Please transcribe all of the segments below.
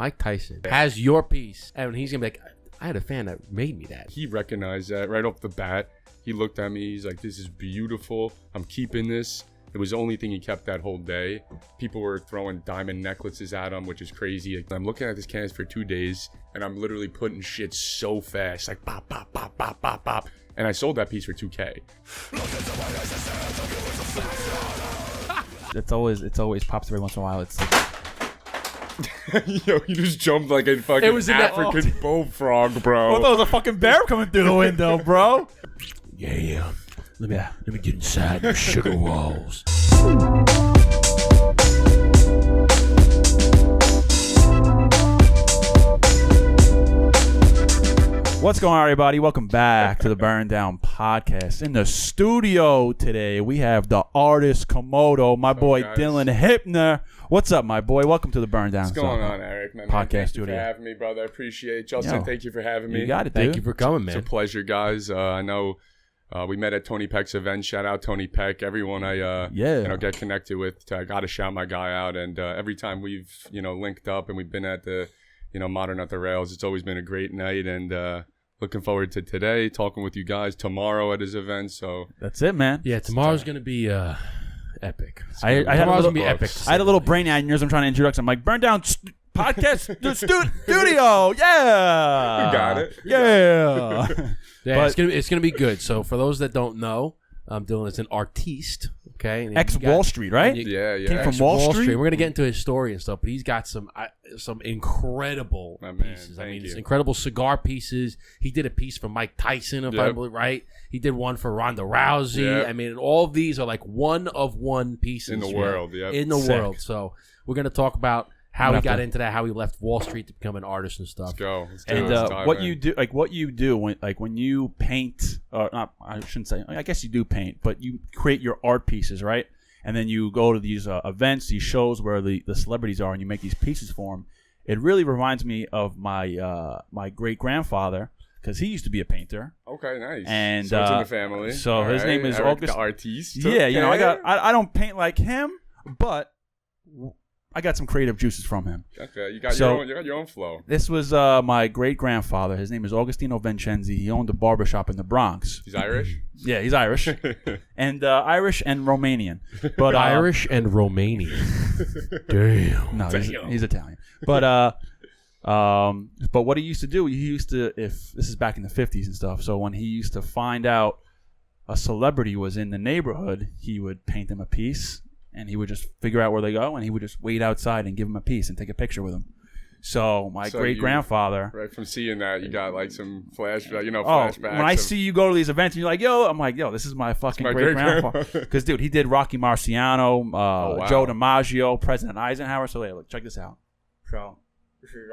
Mike Tyson has your piece, and he's gonna be like, I had a fan that made me that. He recognized that right off the bat. He looked at me. He's like, this is beautiful. I'm keeping this. It was the only thing he kept that whole day. People were throwing diamond necklaces at him, which is crazy. I'm looking at this canvas for 2 days, and I'm literally putting shit so fast, like pop, pop, pop, pop, pop, pop. And I sold that piece for $2,000. It's always pops every once in a while. It's like, Yo, he just jumped like a fucking African bullfrog, bro. oh, there was a fucking bear coming through the window, bro. Yeah. Let me get inside your sugar walls. What's going on, everybody? Welcome back to the Burn Down Podcast. In the studio today, we have the Artist Komodo, my boy guys? Dylan Hippner. What's up, my boy? Welcome to the Burn Down What's going on, Eric? Man, podcast thank studio. you for having me, brother. I appreciate it. Justin, thank you for having me. You got it, dude. Thank you for coming, man. It's a pleasure, guys. I know we met at Tony Peck's event. Shout out Tony Peck. Everyone I get connected with. I got to shout my guy out. And every time we've linked up and we've been at the Modern at the Rails, it's always been a great night. And looking forward to today, talking with you guys tomorrow at his event. So that's it, man. Yeah, tomorrow's gonna be epic. I had a little brain aneurysm trying to introduce. I'm like, Burn Down Podcast studio. Yeah, you got it. Yeah. Yeah, it's gonna be good. So for those that don't know, Dylan is an artiste. Okay, Wall Street, right? Yeah. Came from Wall Street. We're gonna get into his story and stuff, but he's got some incredible pieces. Just incredible cigar pieces. He did a piece for Mike Tyson, if I believe right. He did one for Ronda Rousey. Yep. I mean, all of these are like one of one pieces in the world. Yeah, in the world. So we're gonna talk about how he got into that, how he left Wall Street to become an artist and stuff. Let's go. And what you do when you paint, not, I shouldn't say, I guess you do paint, but you create your art pieces, right? And then you go to these events, these shows where the celebrities are, and you make these pieces for them. It really reminds me of my great grandfather, because he used to be a painter. Okay, nice. And so it's in the family. So his name is Eric, August. The artiste. Yeah, I don't paint like him, but I got some creative juices from him. Okay, you got your own flow. This was my great-grandfather. His name is Augustino Vincenzi. He owned a barbershop in the Bronx. He's Irish? Yeah, he's Irish. And Irish and Romanian. But Irish and Romanian. Damn. No, he's Italian. But what he used to do, if this is back in the 50s and stuff, so when he used to find out a celebrity was in the neighborhood, he would paint them a piece. And he would just figure out where they go, and he would just wait outside and give them a piece and take a picture with them. So my great-grandfather... Right from seeing that, you got like some flashbacks. When I see you go to these events and you're like, I'm like, this is my fucking great-grandfather. Because, dude, he did Rocky Marciano, Joe DiMaggio, President Eisenhower. So, look, check this out. So, this is,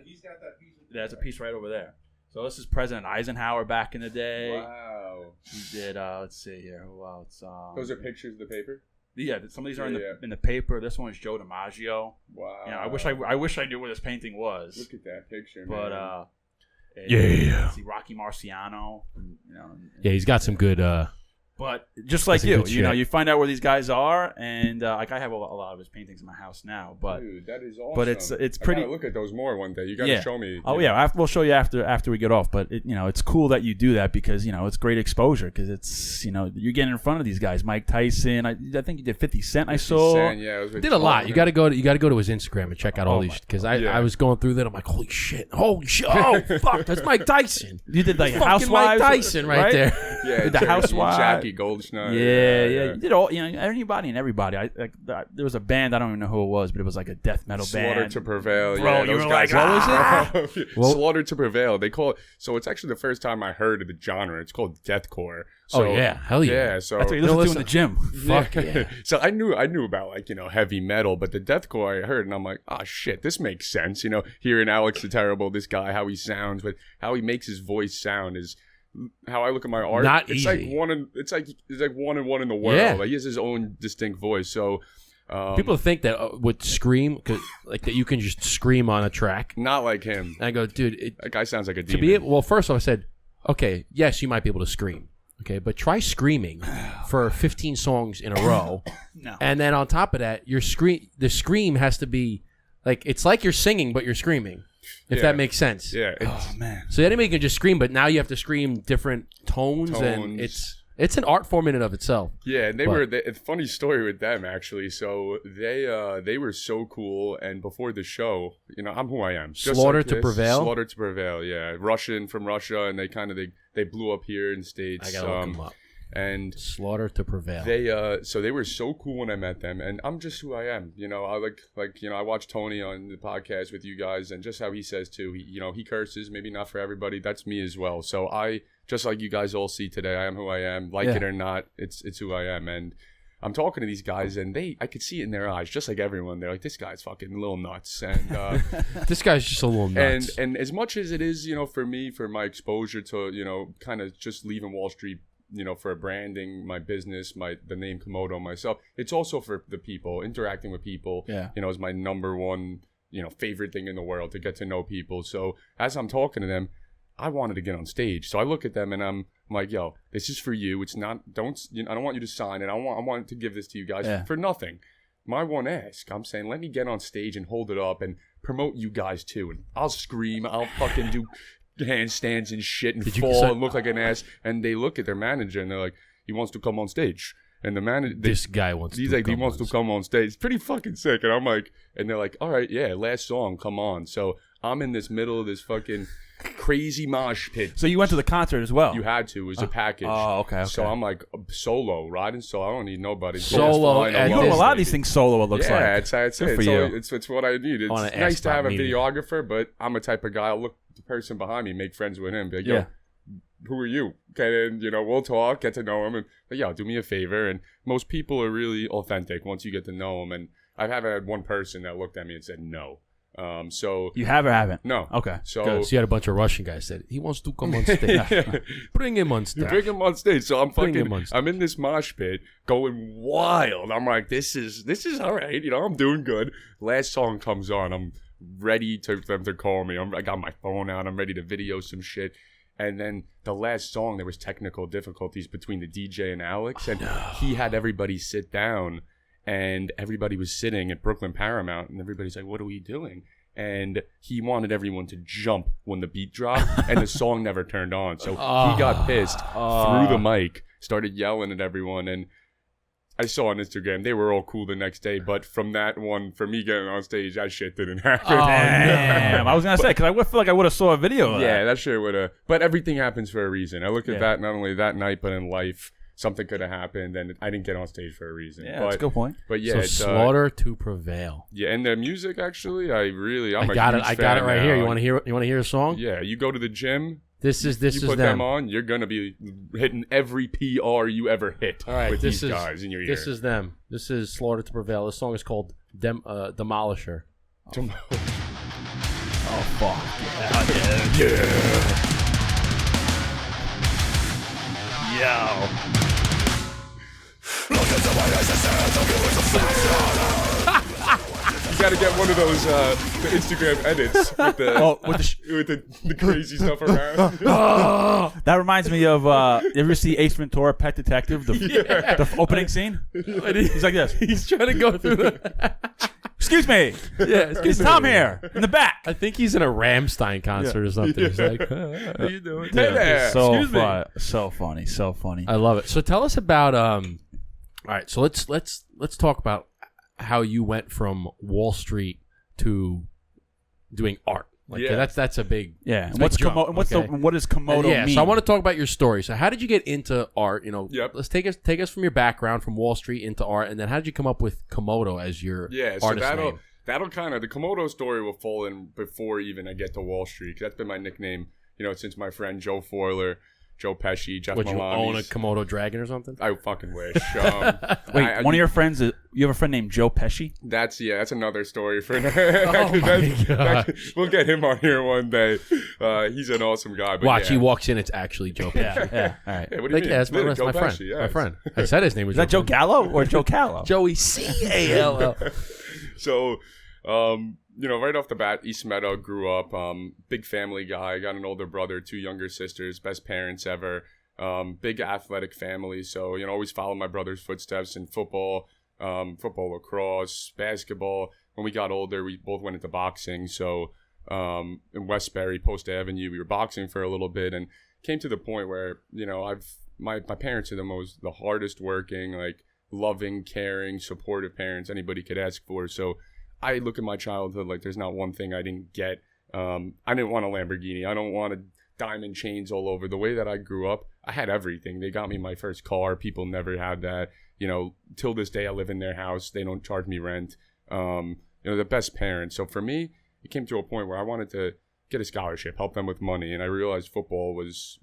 he's got that piece. There's a piece right over there. So this is President Eisenhower back in the day. Wow. He did, let's see here. Who else? Those are pictures of the paper? Yeah, some of these are in the paper. This one is Joe DiMaggio. Wow. I wish I knew where this painting was. Look at that picture, but, man. See Rocky Marciano. Yeah, he's got some good. But just like you find out where these guys are, and I have a lot of his paintings in my house now. But dude, that is awesome. But it's pretty. I gotta look at those more one day. You gotta show me. Oh yeah, we'll show you after we get off. But it's cool that you do that because it's great exposure because it's you're getting in front of these guys. Mike Tyson, I think you did 50 Cent. I saw. 50 Cent, yeah, did a lot. You got to go to his Instagram and check out all these because I was going through that. I'm like, holy shit! Oh fuck! That's Mike Tyson. You did like Housewives, Mike Tyson right there. Yeah, the Housewives, Jackie Goldschneider. Yeah. You did all, anybody and everybody. There was a band, I don't even know who it was, but it was like a death metal band. Slaughter to Prevail. Bro, yeah, you those were guys. like, what was it? Slaughter to Prevail. They call it. So it's actually the first time I heard of the genre. It's called deathcore. So, hell yeah. So that's what you listen to in the gym. Fuck yeah. So I knew about heavy metal, but the deathcore I heard, and I'm like, oh shit, this makes sense. Hearing Alex the Terrible, this guy, how he sounds, but how he makes his voice sound is how I look at my art. It's like one in one in the world. Yeah. Like he has his own distinct voice. So people think that with scream, that you can just scream on a track. Not like him. And I go, dude, that guy sounds like a demon. First off, I said, okay, yes, you might be able to scream. Okay, but try screaming for 15 songs in a row. No. And then on top of that, the scream has to be Like it's like you're singing, but you're screaming. If that makes sense. Yeah. Oh man. So anybody can just scream, but now you have to scream different tones. And it's an art form in and of itself. Yeah, and a funny story with them actually. So they were so cool, and before the show, I'm who I am. Slaughter to Prevail. Slaughter to Prevail. Yeah, Russian from Russia, and they blew up here in the States. I gotta look them up. And Slaughter to Prevail. They were so cool when I met them, and I'm just who I am. I watch Tony on the podcast with you guys, and just how he says too. He curses, maybe not for everybody. That's me as well. So I, just like you guys all see today, I am who I am. Like it or not, it's who I am. And I'm talking to these guys, and I could see it in their eyes, just like everyone. They're like, this guy's fucking a little nuts, and this guy's just a little nuts. And as much as it is, for me, for my exposure to, kind of just leaving Wall Street, for branding my business, the name Komodo, myself, it's also for the people, interacting with people, is my number one, favorite thing in the world, to get to know people. So as I'm talking to them, I wanted to get on stage. So I look at them and I'm like, yo, this is for you. It's not, I don't want you to sign it. I want to give this to you guys for nothing. My one ask, I'm saying, let me get on stage and hold it up and promote you guys too. And I'll scream, I'll fucking do handstands and shit and fall and look like an ass. And they look at their manager and they're like, he wants to come on stage. And the manager, this guy wants he wants to come on stage. It's pretty fucking sick. And I'm like, and they're like, all right, yeah, last song, come on. So I'm in this middle of this fucking crazy mosh pit. So you went to the concert as well? You had to. It was a package. Oh, okay. So I'm like riding solo. I don't need nobody. Solo. You do a lot of these things solo, it looks like. Yeah, it's it. For you. It's what I need. It's nice to have a videographer, but I'm a type of guy, I'll look at the person behind me, make friends with him. Be like, yo, who are you? Okay, and we'll talk, get to know him, and do me a favor. And most people are really authentic once you get to know them. And I haven't had one person that looked at me and said no. So you have or haven't? No. Okay. So you had a bunch of Russian guys said he wants to come on stage. Bring him on stage. Bring him on stage. So I'm in this mosh pit going wild. I'm like, this is all right. I'm doing good. Last song comes on. I'm ready for them to call me. I got my phone out. I'm ready to video some shit. And then the last song, there was technical difficulties between the DJ and Alex, and he had everybody sit down. And everybody was sitting at Brooklyn Paramount, and everybody's like, what are we doing? And he wanted everyone to jump when the beat dropped, and the song never turned on. So he got pissed, threw the mic, started yelling at everyone. And I saw on Instagram, they were all cool the next day. But from that one, for me getting on stage, that shit didn't happen. Oh, damn. I was going to say, because I feel like I would have saw a video of that. Yeah, that shit would have. But everything happens for a reason. I look at that not only that night, but in life. Something could have happened, and I didn't get on stage for a reason. Yeah, that's a good point. But so it's Slaughter to Prevail. Yeah, and the music actually, I'm I got it right here. You want to hear a song? Yeah, you go to the gym. This is you put them on. You're gonna be hitting every PR you ever hit. All right, with these guys in your ear. This is them. This is Slaughter to Prevail. This song is called Demolisher. Oh fuck yeah. Yo. You gotta get one of those the Instagram edits with the crazy stuff around. That reminds me of you ever see Ace Ventura: Pet Detective? The opening scene. He's like this. He's trying to go through the. Excuse me. Yeah, it's Tom here in the back. I think he's in a Rammstein concert or something. He's like, how you doing? Yeah. So funny. I love it. So tell us about all right, so let's talk about how you went from Wall Street to doing art. That's a big And what is Komodo mean? So I want to talk about your story. So how did you get into art? Let's take us from your background from Wall Street into art, and then how did you come up with Komodo as your artist name? That'll kind of the Komodo story will fall in before even I get to Wall Street. 'Cause that's been my nickname, since my friend Joe Foiler, Joe Pesci, Jeff Maloney. Would you own a Komodo dragon or something? I fucking wish. Wait, one of your friends, you have a friend named Joe Pesci? That's another story for God. We'll get him on here one day. He's an awesome guy. But Watch, he walks in, it's actually Joe Pesci. Yeah. All right. Hey, what do you mean? That's my friend. Pesci, yes. My friend. I said his name was Is that Joe Gallo or Joe Callo? Joey Call. So, right off the bat, East Meadow, grew up, big family guy, got an older brother, 2 younger sisters, best parents ever, big athletic family. So, always followed my brother's footsteps in football, lacrosse, basketball. when we got older, we both went into boxing. So in Westbury, Post Avenue, we were boxing for a little bit, and came to the point where, you know, my parents are the hardest working, like loving, caring, supportive parents anybody could ask for. So I look at my childhood like there's not one thing I didn't get. I didn't want a Lamborghini. I don't want diamond chains all over. The way that I grew up, I had everything. They got me my first car. People never had that. You know, till this day, I live in their house. They don't charge me rent. You know, the best parents. So for me, it came to a point where I wanted to get a scholarship, help them with money, and I realized football was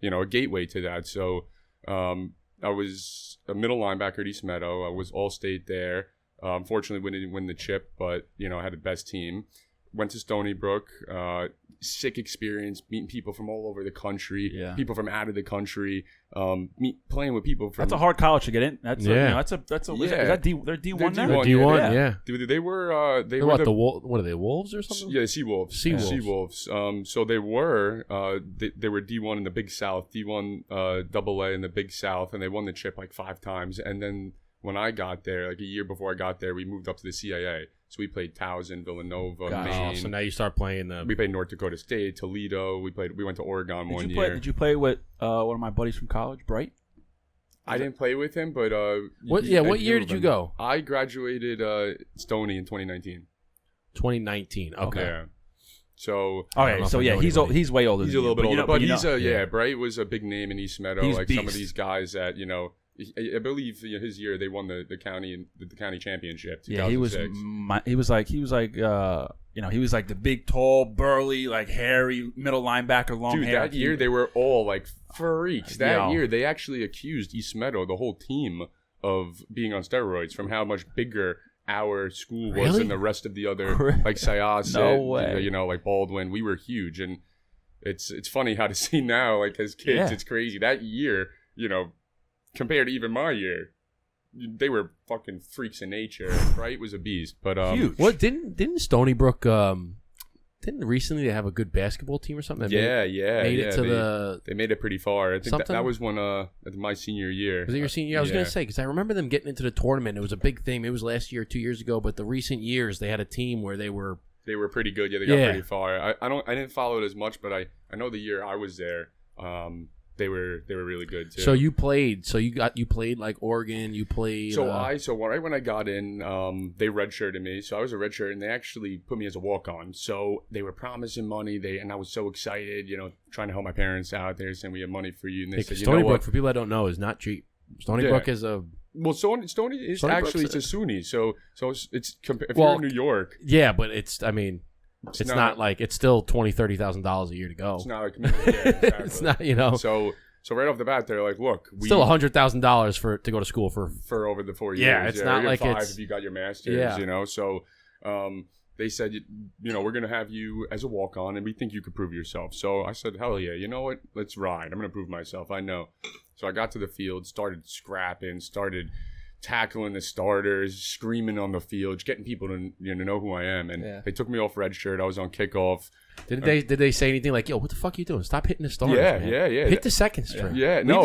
you know, a gateway to that. So I was a middle linebacker at East Meadow. I was all-state there. Unfortunately, we didn't win the chip, but, you know, I had the best team. Went to Stony Brook. Sick experience, meeting people from all over the country, people from out of the country, playing with people from... That's a hard college to get in. That's you know, that's a is that D1 there? D1, yeah. They were what are they, Wolves or something? Yeah, Seawolves. So they were D1 in the Big South, D1 AA in the Big South, and they won the chip like 5 times. And then when I got there, like a year before I got there, we moved up to the CAA. So we played Towson, Villanova, Maine. So now you start playing We played North Dakota State, Toledo. We went to Oregon one year. Did you play with one of my buddies from college, Bright? I didn't play with him, but what year did you go? I graduated Stony in 2019. 2019. Okay. Yeah. So he's way older. He's a little bit older, but Bright was a big name in East Meadow. He's like beast. Some of these guys that, you know, I believe his year they won the county championship. Yeah, he was like you know, he was like the big, tall, burly, like hairy middle linebacker, long hair. That year they were all like freaks. That year they actually accused East Meadow, the whole team, of being on steroids from how much bigger our school was than the rest of the other, like Syosset, no way. You know, like Baldwin. We were huge, and it's funny how to see now, like as kids, it's crazy. That year, you know, compared to even my year, they were fucking freaks in nature. Bright was a beast, but huge. What didn't Stony Brook didn't recently they have a good basketball team or something? They made it pretty far. I think that was when my senior year. Was it your senior year? I was gonna say, because I remember them getting into the tournament. It was a big thing. It was last year, 2 years ago. But the recent years, they had a team where they were pretty good. Yeah, they got pretty far. I didn't follow it as much, but I know the year I was there. They were really good too. So you played. So you played like Oregon. You played. So right when I got in, they redshirted me. So I was a redshirt, and they actually put me as a walk-on. So they were promising money. And I was so excited, you know, trying to help my parents out. They were saying we have money for you. And they said, Stony Brook, for people that don't know, is not cheap. Stony Brook is a. Well, Stony is actually it's a SUNY. So it's if you're in New York. Yeah, but it's not like it's still $20,000-$30,000 a year to go. It's not like exactly. It's not, you know. So right off the bat, they're like, look, still $100,000 to go to school for over the 4 years. Yeah, it's not like 5 it's if you got your master's. You know. So they said, you know, we're gonna have you as a walk on, and we think you could prove yourself. So I said, hell yeah, you know what? Let's ride. I'm gonna prove myself. I know. So I got to the field, started scrapping, started tackling the starters, screaming on the field, getting people to know who I am. And they took me off red shirt. I was on kickoff. Did they say anything like, yo, what the fuck are you doing? Stop hitting the starters, man. Yeah. Hit the second string. Yeah, no,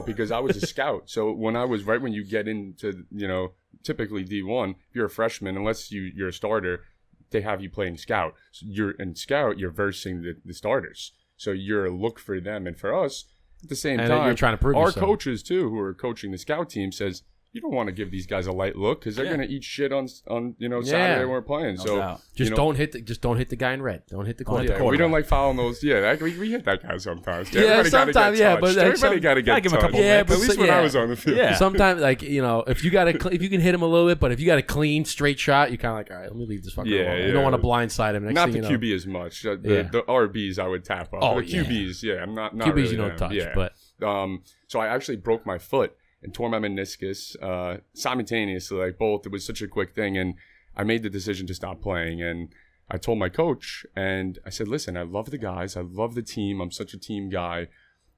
because I was a scout. So when you get into, you know, typically D1, if you're a freshman, unless you're a starter, they have you playing scout. So you're versing the starters. So you're a look for them. And for us, at the same time, you're trying to prove yourself. Coaches, too, who are coaching the scout team, says, you don't want to give these guys a light look because they're going to eat shit on Saturday when we're playing. Don't hit the guy in red. Don't hit the quarterback. We don't like following those. Yeah, we hit that guy sometimes. Yeah, sometimes. Yeah, but everybody got to get touched. Yeah, but at least when I was on the field. Yeah, sometimes like you know if you can hit him a little bit, but if you got a clean straight shot, you're kind of like, all right, let me leave this fucker alone. You don't want to blindside him. Not the QB as much. The RBs I would tap up. The QBs, I'm not QBs really you don't touch. But so I actually broke my foot and tore my meniscus simultaneously, like both. It was such a quick thing, and I made the decision to stop playing. And I told my coach, and I said, listen, I love the guys. I love the team. I'm such a team guy.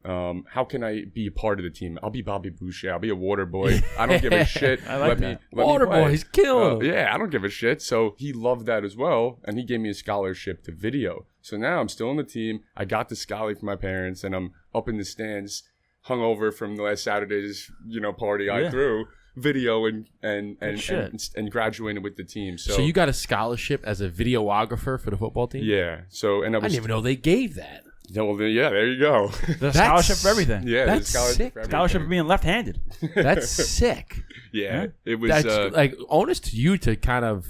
How can I be a part of the team? I'll be Bobby Boucher. I'll be a water boy. I don't give a shit. I like that. Water boy, he's killing. Yeah, I don't give a shit. So he loved that as well, and he gave me a scholarship to video. So now I'm still on the team. I got the scholarship from my parents, and I'm up in the stands, hungover from the last Saturday's, party I threw. video and graduating with the team. So you got a scholarship as a videographer for the football team? Yeah. So and I didn't even know they gave that. Yeah, well, yeah, there you go. The scholarship for everything. Yeah, that's sick. Scholarship for being left-handed. That's sick. Yeah, it was. That's like onus to you to kind of,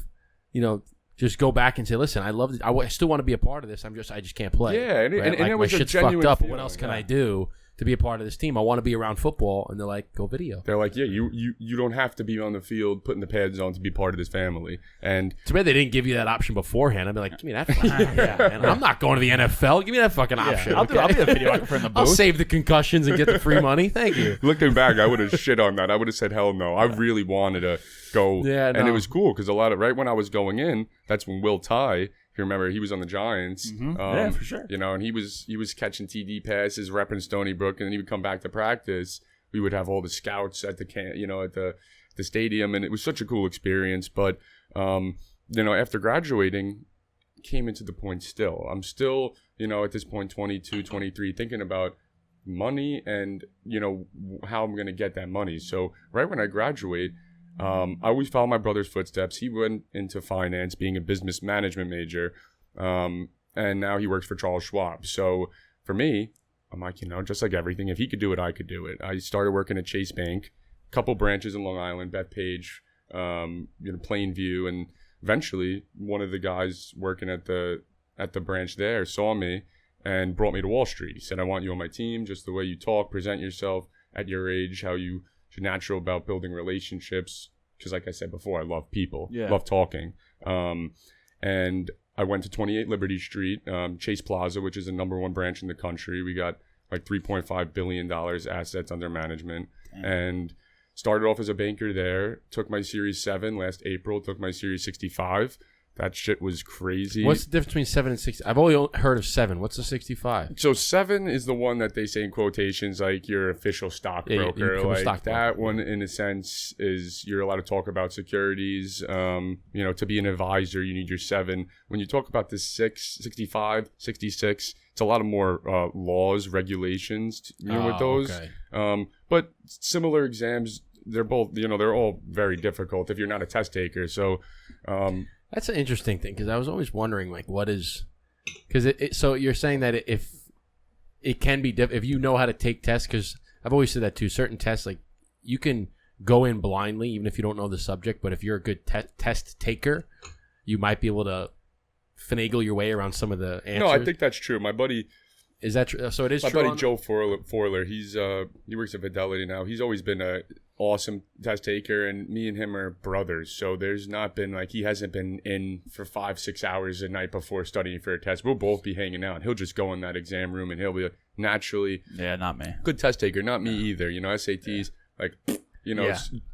just go back and say, listen, I love it. I still want to be a part of this. I just can't play. Yeah, and it was my a shit's genuine fucked up. feeling, What else can I do to be a part of this team? I want to be around football, and they're like, go video. They're like, yeah, you don't have to be on the field putting the pads on to be part of this family. And too bad they didn't give you that option beforehand. I'd be like, give me that. And I'm not going to the NFL. Give me that fucking option. I'll be a videographer in the booth. I'll save the concussions and get the free money. Thank you. Looking back, I would have shit on that. I would have said, hell no. I really wanted to go. Yeah, and it was cool because right when I was going in, that's when Will Tye, if you remember, he was on the Giants. Mm-hmm. Yeah, for sure. And he was catching TD passes, repping Stony Brook, and then he would come back to practice. We would have all the scouts at the stadium, and it was such a cool experience. But after graduating, came into the point still. I'm still, at this point, 22, 23, thinking about money and how I'm going to get that money. So right when I graduate, I always follow my brother's footsteps. He went into finance, being a business management major, and now he works for Charles Schwab. So for me, I'm like, just like everything, if he could do it, I could do it. I started working at Chase Bank, a couple branches in Long Island, Bethpage, Plainview, and eventually one of the guys working at the branch there saw me and brought me to Wall Street. He said, I want you on my team, just the way you talk, present yourself at your age, how you should natural about building relationships. Because like I said before, I love people, love talking. And I went to 28 Liberty Street, Chase Plaza, which is the #1 branch in the country. We got like $3.5 billion assets under management. Damn. And started off as a banker there. Took my Series 7 last April. Took my Series 65. That shit was crazy. What's the difference between 7 and 60? I've only heard of 7. What's the 65? So 7 is the one that they say in quotations like your official stockbroker. That one, in a sense, is you're allowed to talk about securities. To be an advisor, you need your 7. When you talk about the 65, 66, it's a lot of more laws, regulations, with those. Okay. But similar exams, they're both, they're all very difficult if you're not a test taker. So, that's an interesting thing because I was always wondering, like, what is, because so you're saying that if it can be if you know how to take tests, because I've always said that too. Certain tests, like, you can go in blindly even if you don't know the subject, but if you're a good test taker, you might be able to finagle your way around some of the answers. No, I think that's true. My buddy. Is that true? So it is my true. My buddy Joe Forler, he works at Fidelity now. He's always been a awesome test taker, and me and him are brothers. So there's not been he hasn't been in for 5-6 hours a night before studying for a test. We'll both be hanging out. He'll just go in that exam room and he'll be naturally not me. Good test taker, not me either. SATs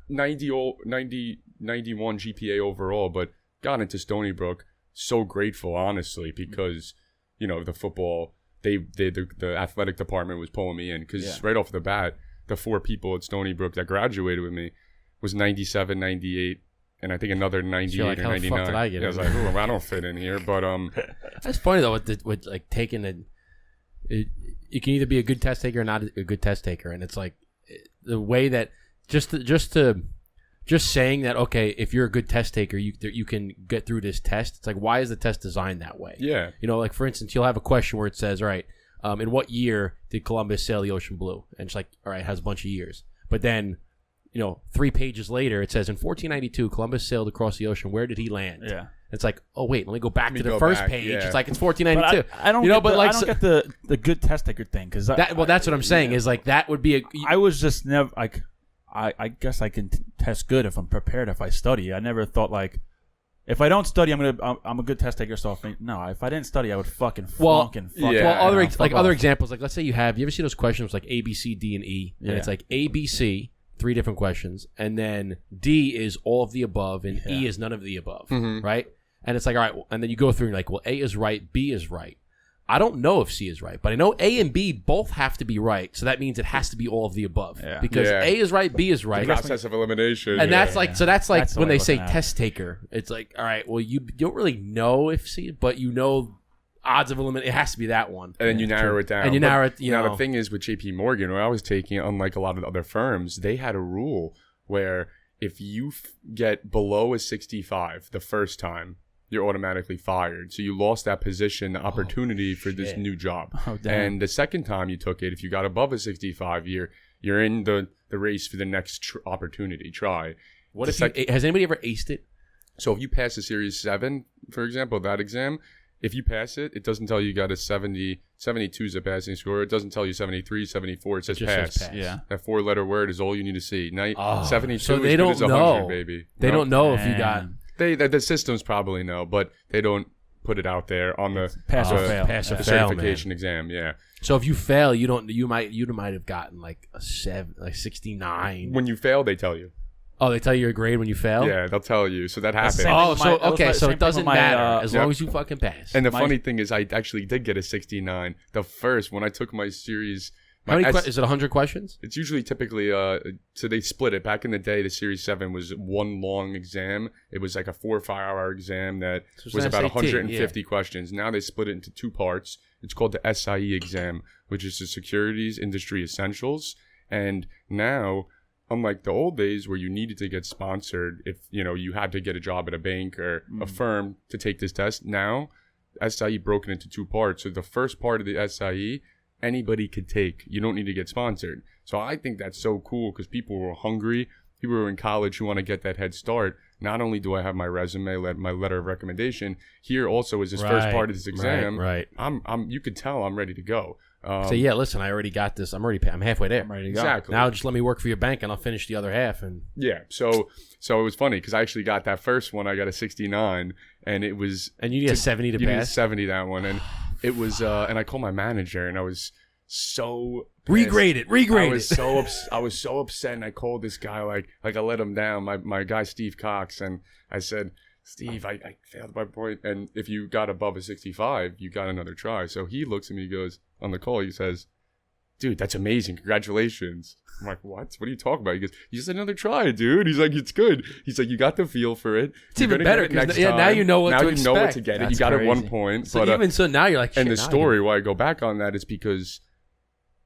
90, 91 GPA overall, but got into Stony Brook. So grateful, honestly, because the football. The athletic department was pulling me in because right off the bat, the 4 people at Stony Brook that graduated with me was 97, 98, and I think another 98 or 99. How the fuck did I get I was like, I don't fit in here. But that's funny though with like taking you can either be a good test taker or not a good test taker, and it's like the way that just saying that, okay, if you're a good test taker, you can get through this test. It's like, why is the test designed that way? Yeah. Like, for instance, you'll have a question where it says, all right, in what year did Columbus sail the ocean blue? And it's like, all right, it has a bunch of years. But then, 3 pages later, it says, in 1492, Columbus sailed across the ocean. Where did he land? Yeah. It's like, oh, wait, let me go back to the first page. Yeah. It's like, it's 1492. But I don't get the good test taker thing. Cause that's what I'm saying is like, that would be I was just never, like, I guess I can test good if I'm prepared, if I study. I never thought if I don't study, I'm a good test taker. So if I didn't study, I would fucking flunk and fuck. Yeah. Well, other examples, like let's say you ever see those questions like A, B, C, D, and E, and it's like A, B, C, 3 different questions, and then D is all of the above, and E is none of the above, right? And it's like, all right, and then you go through and like, well, A is right, B is right. I don't know if C is right, but I know A and B both have to be right, so that means it has to be all of the above. Yeah. Because A is right, B is right. The process of elimination. And that's like when they say test taker, it's like, all right, well, you don't really know if C, but odds of elimination, it has to be that one. And then you narrow it down. And you narrow it, Now, the thing is with JP Morgan, when I was taking it, unlike a lot of the other firms, they had a rule where if you get below a 65 the first time, you're automatically fired. So you lost that position, the opportunity for this new job. Oh, damn. And the second time you took it, if you got above a 65, you're in the race for the next opportunity. Try. What if has anybody ever aced it? So if you pass a Series 7, for example, that exam, if you pass it, it doesn't tell you got a 70, 72 is a passing score. It doesn't tell you 73, 74. It says pass. Yeah. That 4-letter word is all you need to see. 72 so they is don't good as 100, know. baby. They don't know if you got... The systems probably know, but they don't put it out there on the pass or fail. Pass or the fail, certification exam. Yeah. So if you fail, you might have gotten like a 69. When you fail, they tell you. Oh, they tell you your grade when you fail? Yeah, they'll tell you. So that happens. Oh, so it doesn't matter as Yep. long as you fucking pass. And the funny thing is, I actually did get a 69. When I took my series. How many is it 100 questions? It's usually typically, so they split it. Back in the day, the Series 7 was one long exam. It was like a 4 or 5 hour exam that was about 150 questions. Now they split it into 2 parts. It's called the SIE exam, which is the Securities Industry Essentials. And now, unlike the old days where you needed to get sponsored if you had to get a job at a bank or a firm to take this test, now SIE broken into 2 parts. So the first part of the SIE, anybody could take. You don't need to get sponsored. So I think that's so cool because people were hungry. People were in college who want to get that head start. Not only do I have my resume, my letter of recommendation, here also is this first part of this exam. Right. You could tell I'm ready to go. So yeah, listen, I already got this. I'm halfway there. I'm ready to go. Exactly. Now just let me work for your bank and I'll finish the other half. And yeah, so it was funny because I actually got that first one. I got a 69, and it was. And you need a 70 to you need a pass. 70 that one, and it was. And I called my manager, and I was so pissed. Regrade it. I was so upset, and I called this guy like I let him down. My guy Steve Cox, and I said, Steve, I failed my point, and if you got above a 65, you got another try. So he looks at me, he goes on the call, he says, dude, that's amazing, congratulations. I'm like, what are you talking about? He goes, you just another try, dude. He's like, it's good. He's like, you got the feel for it. It's even better because now you know what to expect. Now you know what to get it. You got crazy. it 1 point. So but, even so, now you're like, shit, and the story why I go back on that is because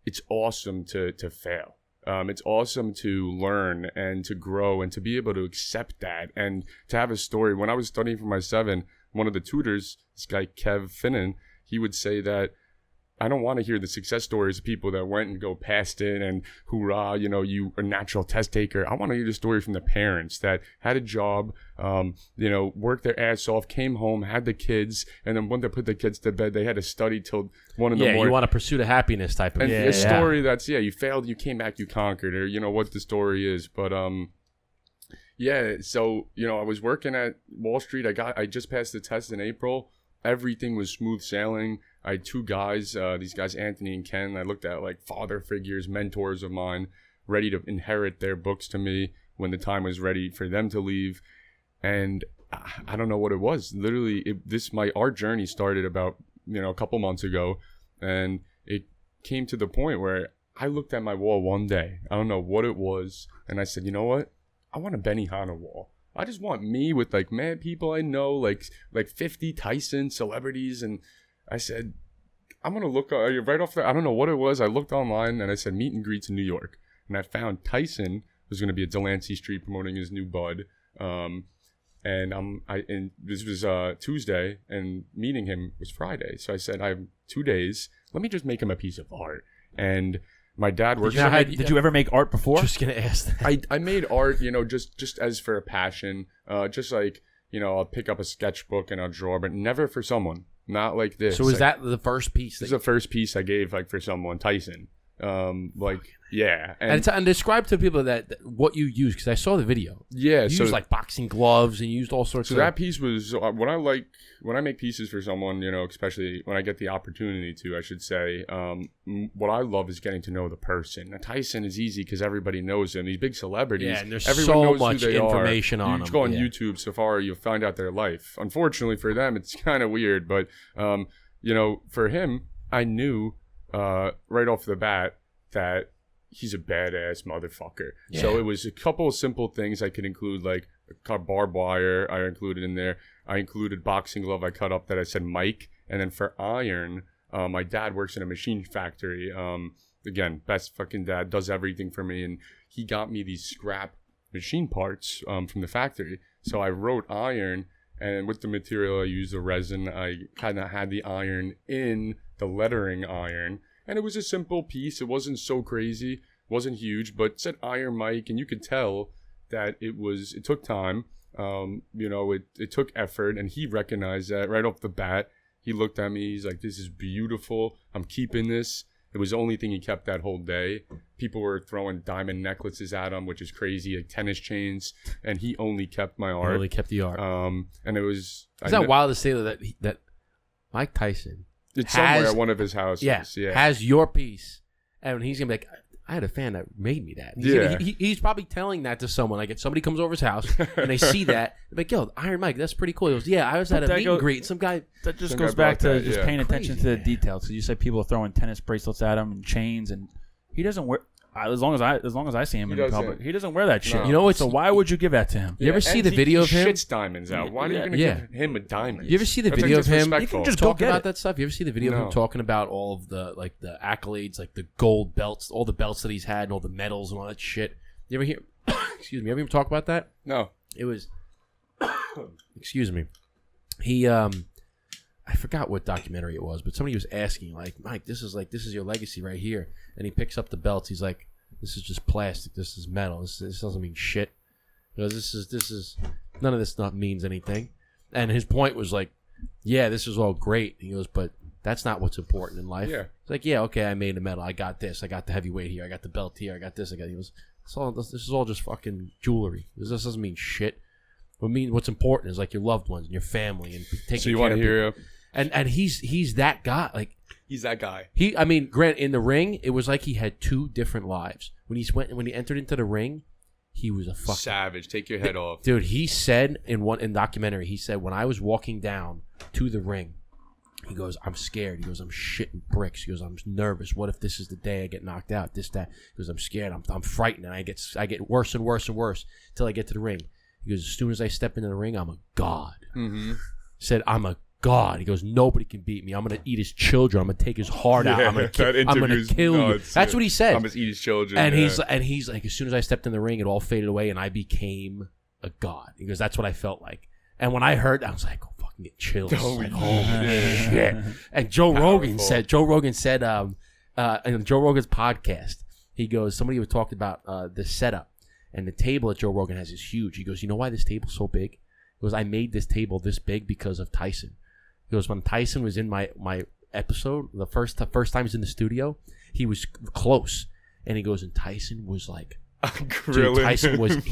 it's awesome to fail. It's awesome to learn and to grow and to be able to accept that and to have a story. When I was studying for my 7, one of the tutors, this guy Kev Finnan, he would say that I don't want to hear the success stories of people that went and go past it and hoorah, you a natural test taker. I want to hear the story from the parents that had a job, worked their ass off, came home, had the kids, and then when they put the kids to bed, they had to study till 1 in the morning. Yeah, you want to pursue the happiness type of and a story that's, you failed, you came back, you conquered, or what the story is. But, so, I was working at Wall Street. I just passed the test in April. Everything was smooth sailing. I had 2 guys, these guys, Anthony and Ken. I looked at like father figures, mentors of mine, ready to inherit their books to me when the time was ready for them to leave. And I don't know what it was. Literally, my art journey started about, a couple months ago. And it came to the point where I looked at my wall one day. I don't know what it was. And I said, you know what? I want a Benihana wall. I just want me with like mad people I know, like 50 Tyson celebrities. And I said, I'm going to look right off I don't know what it was. I looked online and I said meet and greets in New York. And I found Tyson was going to be at Delancey Street promoting his new bud. And this was Tuesday and meeting him was Friday. So I said, I have 2 days. Let me just make him a piece of art. And my dad works. Did you ever make art before? Just gonna ask that. I made art, just as for a passion, just like I'll pick up a sketchbook and I'll draw, but never for someone. Not like this. So is that the first piece? This is the first piece I gave for someone, Tyson. Yeah. And describe to people that what you use, because I saw the video. Yeah. You used like boxing gloves and you used all sorts of... So that piece was, when I make pieces for someone, especially when I get the opportunity to, I should say, what I love is getting to know the person. Now, Tyson is easy because everybody knows him. These big celebrities. Yeah, and there's everyone knows much who they information are. on You them. just go on YouTube, Safari, you'll find out their life. Unfortunately for them, it's kind of weird, but, for him, I knew right off the bat that he's a badass motherfucker. Yeah. So it was a couple of simple things I could include, like a barbed wire I included in there. I included boxing glove I cut up that I said Mike. And then for iron, my dad works in a machine factory. Again, best fucking dad, does everything for me. And he got me these scrap machine parts from the factory. So I wrote iron, and with the material I used, the resin, I kind of had the iron in the lettering iron. And it was a simple piece. It wasn't so crazy, wasn't huge, but it said Iron Mike, and you could tell that it took time. It took effort, and he recognized that right off the bat. He looked at me, he's like, this is beautiful. I'm keeping this. It was the only thing he kept that whole day. People were throwing diamond necklaces at him, which is crazy, like tennis chains, and he only kept my art. He only kept the art. And it was... Is that wild to say that Mike Tyson... It's somewhere at one of his houses. Yeah. Has your piece. And he's going to be like, I had a fan that made me that. He's probably telling that to someone. Like, if somebody comes over his house and they see that, they're like, yo, Iron Mike, that's pretty cool. He goes, yeah, I was at a meet and greet. Some guy... That just goes back to just paying attention to the details. So you said people are throwing tennis bracelets at him and chains, and he doesn't wear... As long as I see him in public, he doesn't wear that shit. No. So why would you give that to him? You ever see the video of him? He shits diamonds out. Why are you going to give him a diamond? You ever see the video of him? You can just talking about that stuff. You ever see the video of him talking about all of the the accolades, like the gold belts, all the belts that he's had, and all the medals and all that shit? You ever hear? Excuse me. You ever talk about that? No. It was. Excuse me. He I forgot what documentary it was, but somebody was asking, like, Mike, this is your legacy right here. And he picks up the belts. He's like, this is just plastic. This is metal. This doesn't mean shit. He goes, this is none of this stuff means anything. And his point was like, yeah, this is all great. He goes, but that's not what's important in life. Yeah. It's like, yeah, okay, I made a medal. I got this. I got the heavyweight here. I got the belt here. I got this. He goes, this is all just fucking jewelry. This doesn't mean shit. What's important is like your loved ones and your family and taking care of people. So you want to hear And he's that guy. Like, he's that guy. Grant, in the ring, it was like he had two different lives. When he entered into the ring, he was a fucking savage. Take your head off, dude. He said in documentary, he said, when I was walking down to the ring, he goes, I'm scared. He goes, I'm shitting bricks. He goes, I'm nervous. What if this is the day I get knocked out? This, that. He goes, I'm scared. I'm frightened. And I get worse and worse and worse until I get to the ring. He goes, as soon as I step into the ring, I'm a god. Mm-hmm. Said, I'm a god. He goes, nobody can beat me. I'm going to eat his children. I'm going to take his heart out. I'm going to kill you. That's what he said. I'm going to eat his children. And he's like, as soon as I stepped in the ring, it all faded away and I became a god. He goes, that's what I felt like. And when I heard that, I was like, oh, fucking get chills. Like, holy shit. And Joe Rogan said, in Joe Rogan's podcast, he goes, somebody was talking about the setup. And the table that Joe Rogan has is huge. He goes, you know why this table's so big? He goes, I made this table this big because of Tyson. He goes, when Tyson was in my episode, the first time he was in the studio, he was close. And he goes, and Tyson was like, dude, Tyson was,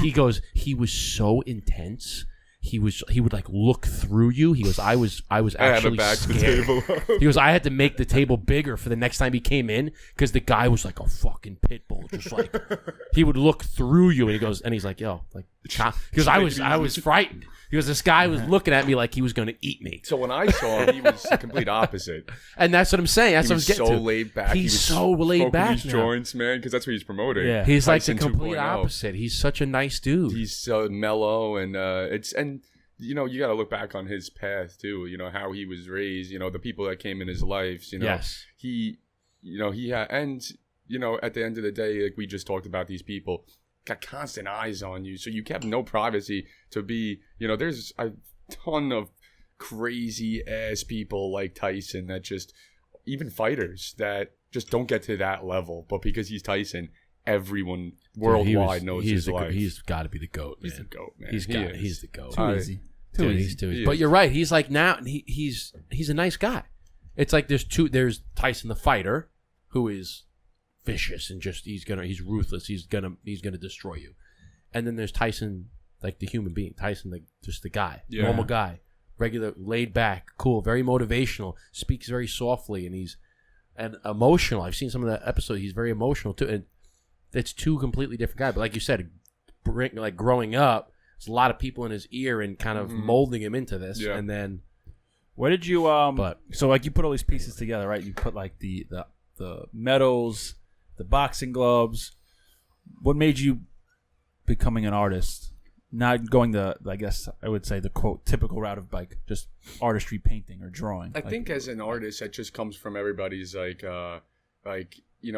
he was so intense. He would like look through you. He goes, I was actually scared. He goes, I had to make the table bigger for the next time he came in because the guy was like a fucking pit bull, just like he would look through you. And he's like, yo, like, because I was frightened. Because this guy was looking at me like he was going to eat me. So when I saw him, he was the complete opposite. And that's what I'm saying. That's what I'm getting to. He was so laid back. He's so laid back his joints, man, because that's what he's promoting. Yeah. He's Tyson like the complete 2.0. Opposite. He's such a nice dude. He's so mellow, and you know, you got to look back on his path too. You know how he was raised. You know the people that came in his life. You know, yes. He had, and you know, at the end of the day, like we just talked about, these people got constant eyes on you, so you kept no privacy to be, you know, there's a ton of crazy ass people like Tyson that just, even fighters that just don't get to that level, but because he's Tyson, everyone worldwide knows his life. He's got to be the GOAT, man. He's the GOAT, man. He's the GOAT. Too easy. He's too easy. But you're right. He's like, now he's a nice guy. It's like there's Tyson the fighter, who is vicious and just he's ruthless. He's gonna destroy you. And then there's Tyson, like the human being. Tyson, like just the guy, normal guy, regular, laid back, cool, very motivational, speaks very softly, and emotional. I've seen some of the episodes. He's very emotional too, and it's two completely different guys. But like you said, like growing up, there's a lot of people in his ear and kind of molding him into this. Yeah. And then, where did you so like you put all these pieces together, right? You put like the medals, the boxing gloves. What made you becoming an artist? Not going the, I guess I would say, the quote typical route of like just artistry, painting or drawing. I think as an artist, that just comes from everybody's like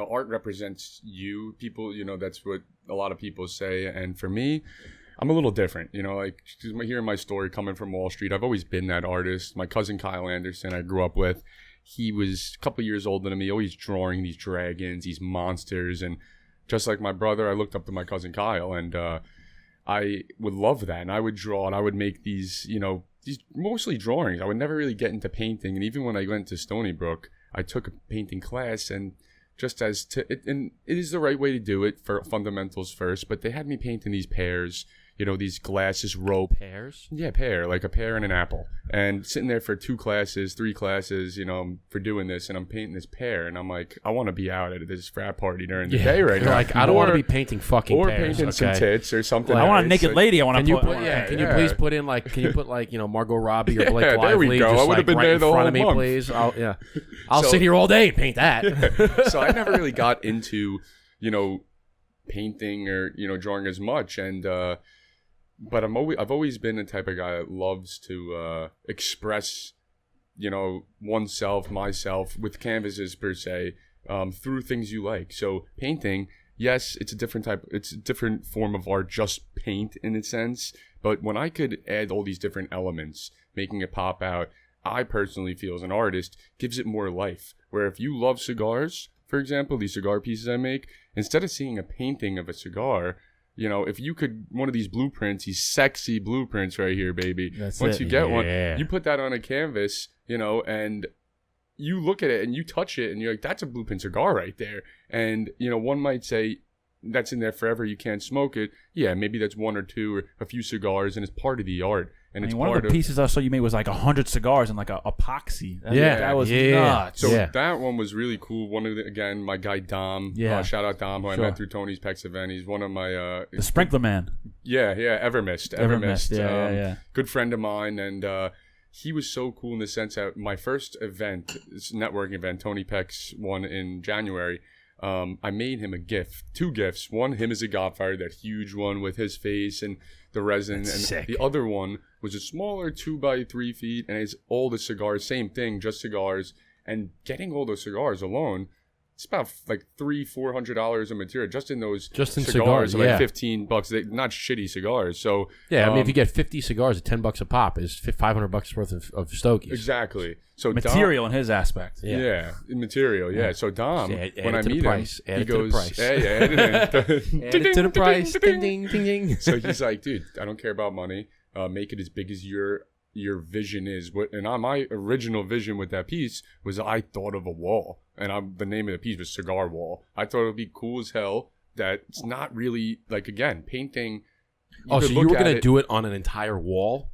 art represents you. People, that's what a lot of people say. And for me, I'm a little different, like hearing my story coming from Wall Street. I've always been that artist. My cousin Kyle Anderson, I grew up with, he was a couple years older than me, always drawing these dragons, these monsters. And just like my brother, I looked up to my cousin Kyle, and I would love that. And I would draw, and I would make these mostly drawings. I would never really get into painting. And even when I went to Stony Brook, I took a painting class, and and it is the right way to do it for fundamentals first, but they had me painting these pears, these glasses, rope. Pears? Yeah, pear, like a pear and an apple. And sitting there for 3 classes, for doing this, and I'm painting this pear, and I'm like, I want to be out at this frat party during the day right now. Like, I don't want to be painting fucking or pears. Painting some tits or something. I want a naked lady. I want to put. Can you please put in Margot Robbie or Blake Lively? There we go. I would have been there the whole month. Please. I'll sit here all day and paint that. Yeah. So I never really got into, painting or drawing as much, and but I've always been the type of guy that loves to express, oneself, myself with canvases per se, through things you like. So painting, yes, it's a different form of art, just paint in a sense. But when I could add all these different elements, making it pop out, I personally feel as an artist gives it more life. Where if you love cigars, for example, these cigar pieces I make, instead of seeing a painting of a cigar, if you could, one of these blueprints, these sexy blueprints right here, baby. Once you get one, you put that on a canvas, and you look at it and you touch it and you're like, that's a blueprint cigar right there. And, one might say, that's in there forever, you can't smoke it. Yeah, maybe that's 1 or 2 or a few cigars, and it's part of the art. And it's one of the pieces I saw you made was like 100 cigars and like a epoxy. That was nuts. So that one was really cool. One of again, my guy Dom. Shout out Dom, who I met through Tony's Pecs event. He's one of my the sprinkler man. Evermist. Yeah. Good friend of mine, and he was so cool in the sense that my first event, this networking event, Tony Pecs one in January. I made him a gift, 2 gifts. One, him as a Godfather, that huge one with his face and the resin. That's and sick. The other one was a smaller 2 by 3 feet, and it's all the cigars, same thing, just cigars. And getting all those cigars alone, it's about like $300-$400 of material just in cigars, like $15. They're not shitty cigars. So if you get 50 cigars at $10 a pop, is $500 worth of stogies. Exactly. So material in his aspect. Material. Yeah. So Dom, when I meet him, he goes, add it to the price. Ding ding ding ding. So he's like, dude, I don't care about money. Make it as big as your vision is. And my original vision with that piece was I thought of a wall, and the name of the piece was Cigar Wall. I thought it would be cool as hell. That it's not really like, again, painting. So you were gonna do it on an entire wall?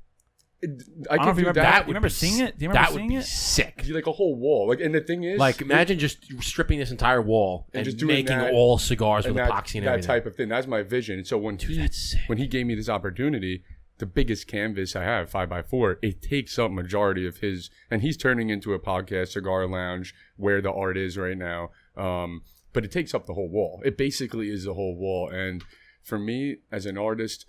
I can do that. You remember seeing it? Do you remember seeing it? Sick. Like a whole wall. Like, and the thing is, like, imagine just stripping this entire wall and just making all cigars with epoxy and everything. That type of thing. That's my vision. So when he gave me this opportunity, the biggest canvas I have, 5x4, it takes up majority of his, and he's turning into a podcast, Cigar Lounge, where the art is right now. But it takes up the whole wall. It basically is the whole wall. And for me, as an artist,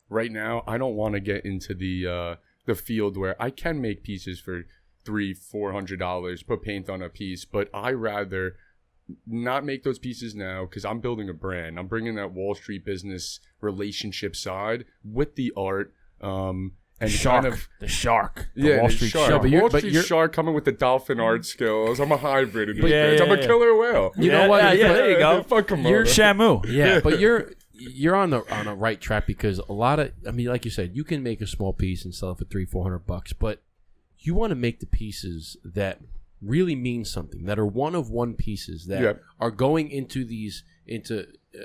right now, I don't want to get into the field where I can make pieces for $300-$400, put paint on a piece, but I rather not make those pieces now because I'm building a brand. I'm bringing that Wall Street business relationship side with the art. And the shark. The Wall Street shark. Wall Street shark coming with the dolphin art skills. I'm a hybrid in this I'm a killer whale. You know what? There you go. Fuck Komodo. You're Shamu. Yeah, but you're on a right track because a lot of, like you said, you can make a small piece and sell it for $300-$400, but you want to make the pieces that really mean something, that are one-of-one pieces that are going into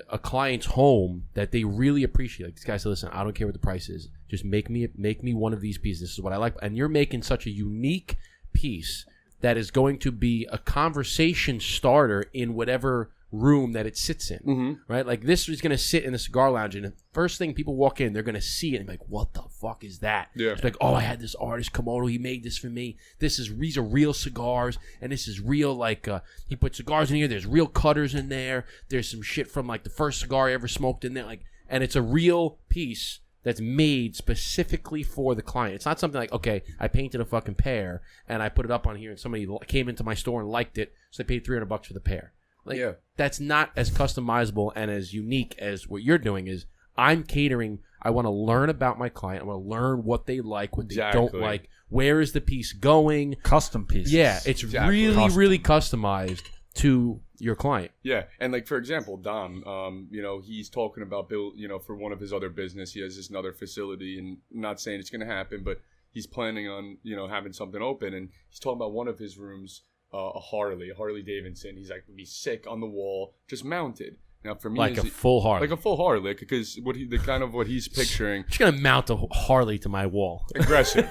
a client's home that they really appreciate. Like, this guy said, listen, I don't care what the price is, just make me one of these pieces. This is what I like. And you're making such a unique piece that is going to be a conversation starter in whatever room that it sits in, right? Like, this is going to sit in the cigar lounge, and the first thing people walk in, they're going to see it and be like, what the fuck is that? It's like, oh, I had this artist Komodo, he made this for me. These are real cigars, and this is real, like, he put cigars in here, there's real cutters in there, there's some shit from, like, the first cigar I ever smoked in there, like, and it's a real piece that's made specifically for the client. It's not something like, okay, I painted a fucking pear, and I put it up on here, and somebody came into my store and liked it, so they paid $300 for the pear. Like, that's not as customizable and as unique as what you're doing. Is I'm catering. I want to learn about my client. I want to learn what they like, what they don't like. Where is the piece going? Custom pieces. Yeah, it's really customized to your client. Yeah, and like for example, Dom, he's talking about for one of his other business, he has this another facility, and I'm not saying it's going to happen, but he's planning on having something open, and he's talking about one of his rooms, a Harley Davidson. He's like, be sick on the wall, just mounted. Now for me, like a full Harley, because what he's picturing. Just gonna mount a Harley to my wall, aggressive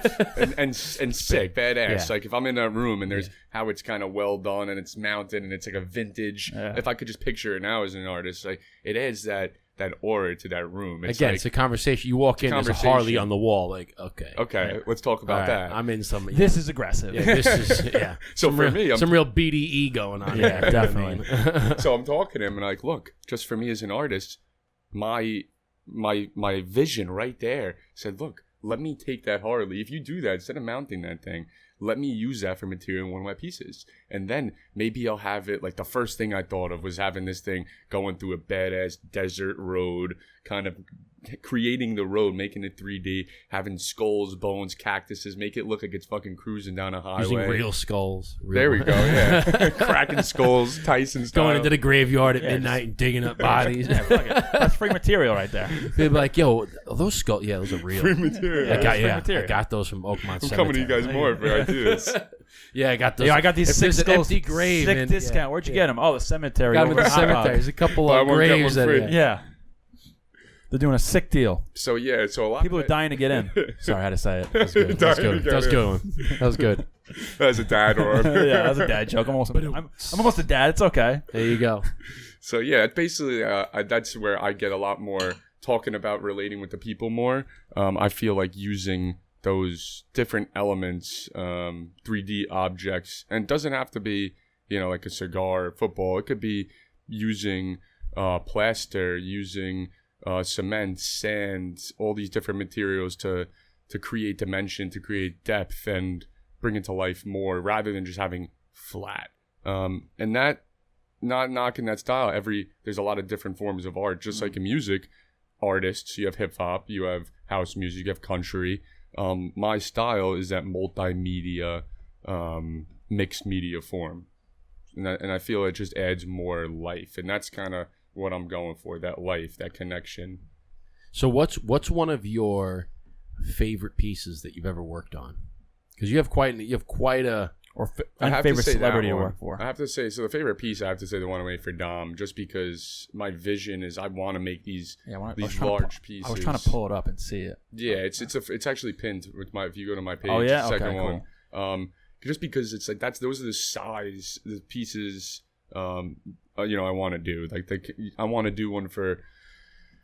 and sick, badass. Yeah. Like if I'm in that room and there's how it's kind of well done and it's mounted and it's like a vintage. Yeah. If I could just picture it now as an artist, like it adds that aura to that room. It's a conversation. You walk in, there's a Harley on the wall. Like, okay, let's talk about that. I'm in some. This is aggressive. Yeah, this is So for me, some real BDE going on. Yeah, definitely. So I'm talking to him and like, look, just for me as an artist, my vision right there said, look, let me take that Harley. If you do that, instead of mounting that thing, let me use that for material in one of my pieces. And then maybe I'll have it, like the first thing I thought of was having this thing going through a badass desert road, kind of creating the road, making it 3D, having skulls, bones, cactuses, make it look like it's fucking cruising down a highway. Using real skulls. There we go, yeah. Cracking skulls, Tyson style. Going into the graveyard at midnight and digging up bodies. That's free material right there. They'd be like, yo, those skulls, those are real. Free material. I got those from Oakmont Cemetery. I'm coming to you guys more for ideas. Yeah, I got those. I got these sick skulls. Empty grave. Sick discount. Where'd you get them? Oh, the cemetery. Got them at the cemetery. There's a couple of graves. Yeah. They're doing a sick deal. So a lot people are dying to get in. Sorry, I had to say it. That was good. That was good. That was good. That's a dad or yeah, that was a dad joke. I'm almost a dad. It's okay. There you go. So basically, that's where I get a lot more talking about relating with the people more. I feel like using those different elements, 3D objects, and it doesn't have to be like a cigar, football. It could be using plaster, using cement, sand, all these different materials to create dimension, to create depth, and bring it to life more rather than just having flat. And that, not knocking that style. There's a lot of different forms of art, just like in music. Artists, you have hip hop, you have house music, you have country. My style is that multimedia, mixed media form, and I feel it just adds more life, and that's kind of what I'm going for, that life, that connection. So what's one of your favorite pieces that you've ever worked on? Because you have quite a favorite celebrity to work for. I have to say, so the favorite piece, I have to say the one I made for Dom, just because my vision is I want to make these large pieces. I was trying to pull it up and see it. Yeah, it's actually pinned with if you go to my page. Oh yeah, second one. Cool. Just because it's like those are the size, the pieces. I want to do I want to do one for.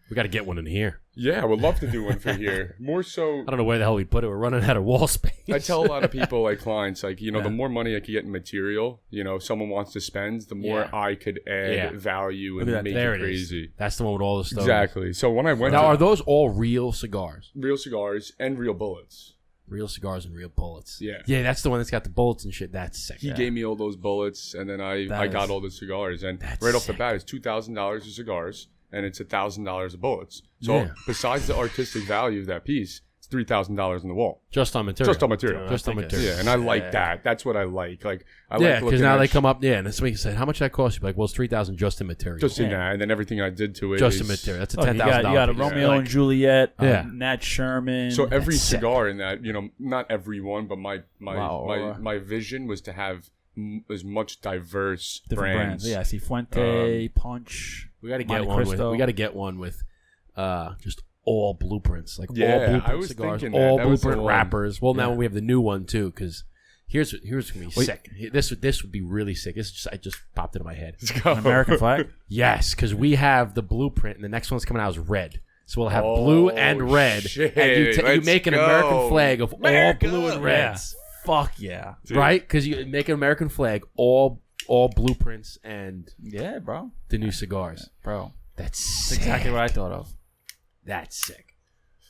We got to get one in here. Yeah, I would love to do one for here. More so, I don't know where the hell we put it. We're running out of wall space. I tell a lot of people, like clients, the more money I could get in material, someone wants to spend, the more I could add value and make it crazy. That's the one with all the stuff. Exactly. So when I went are those all real cigars? Real cigars and real bullets. Real cigars and real bullets. Yeah. Yeah, that's the one that's got the bullets and shit. That's sick. He gave me all those bullets, and then I got all the cigars. And right off the bat, it's $2,000 of cigars, and it's $1,000 of bullets. So besides the artistic value of that piece, it's $3,000 on the wall. Just on material. Yeah, and I like that. That's what I like. Because now they come up, and somebody said, "How much that cost you?" Like, well, it's $3,000 just in material. Just in that, and then everything I did to it. Just in material. That's a $10,000. You got a Romeo and Juliet. Nat Sherman. So every cigar in that, not every one, but my vision was to have as much diverse different brands. Yeah, I see Fuente, Punch. We got to get one with. We got to get one with, just all blueprints, all blueprint cigars, all blueprint wrappers. Well, now we have the new one too, because here's gonna be sick. This would be really sick. I just popped into my head. An American flag. Yes, because we have the blueprint, and the next one's coming out is red. So we'll have blue and red, and you make an American flag of all blue and reds. Fuck yeah, dude. Right? Because you make an American flag, all blueprints, and bro, the new cigars, bro. That's exactly what I thought of. That's sick.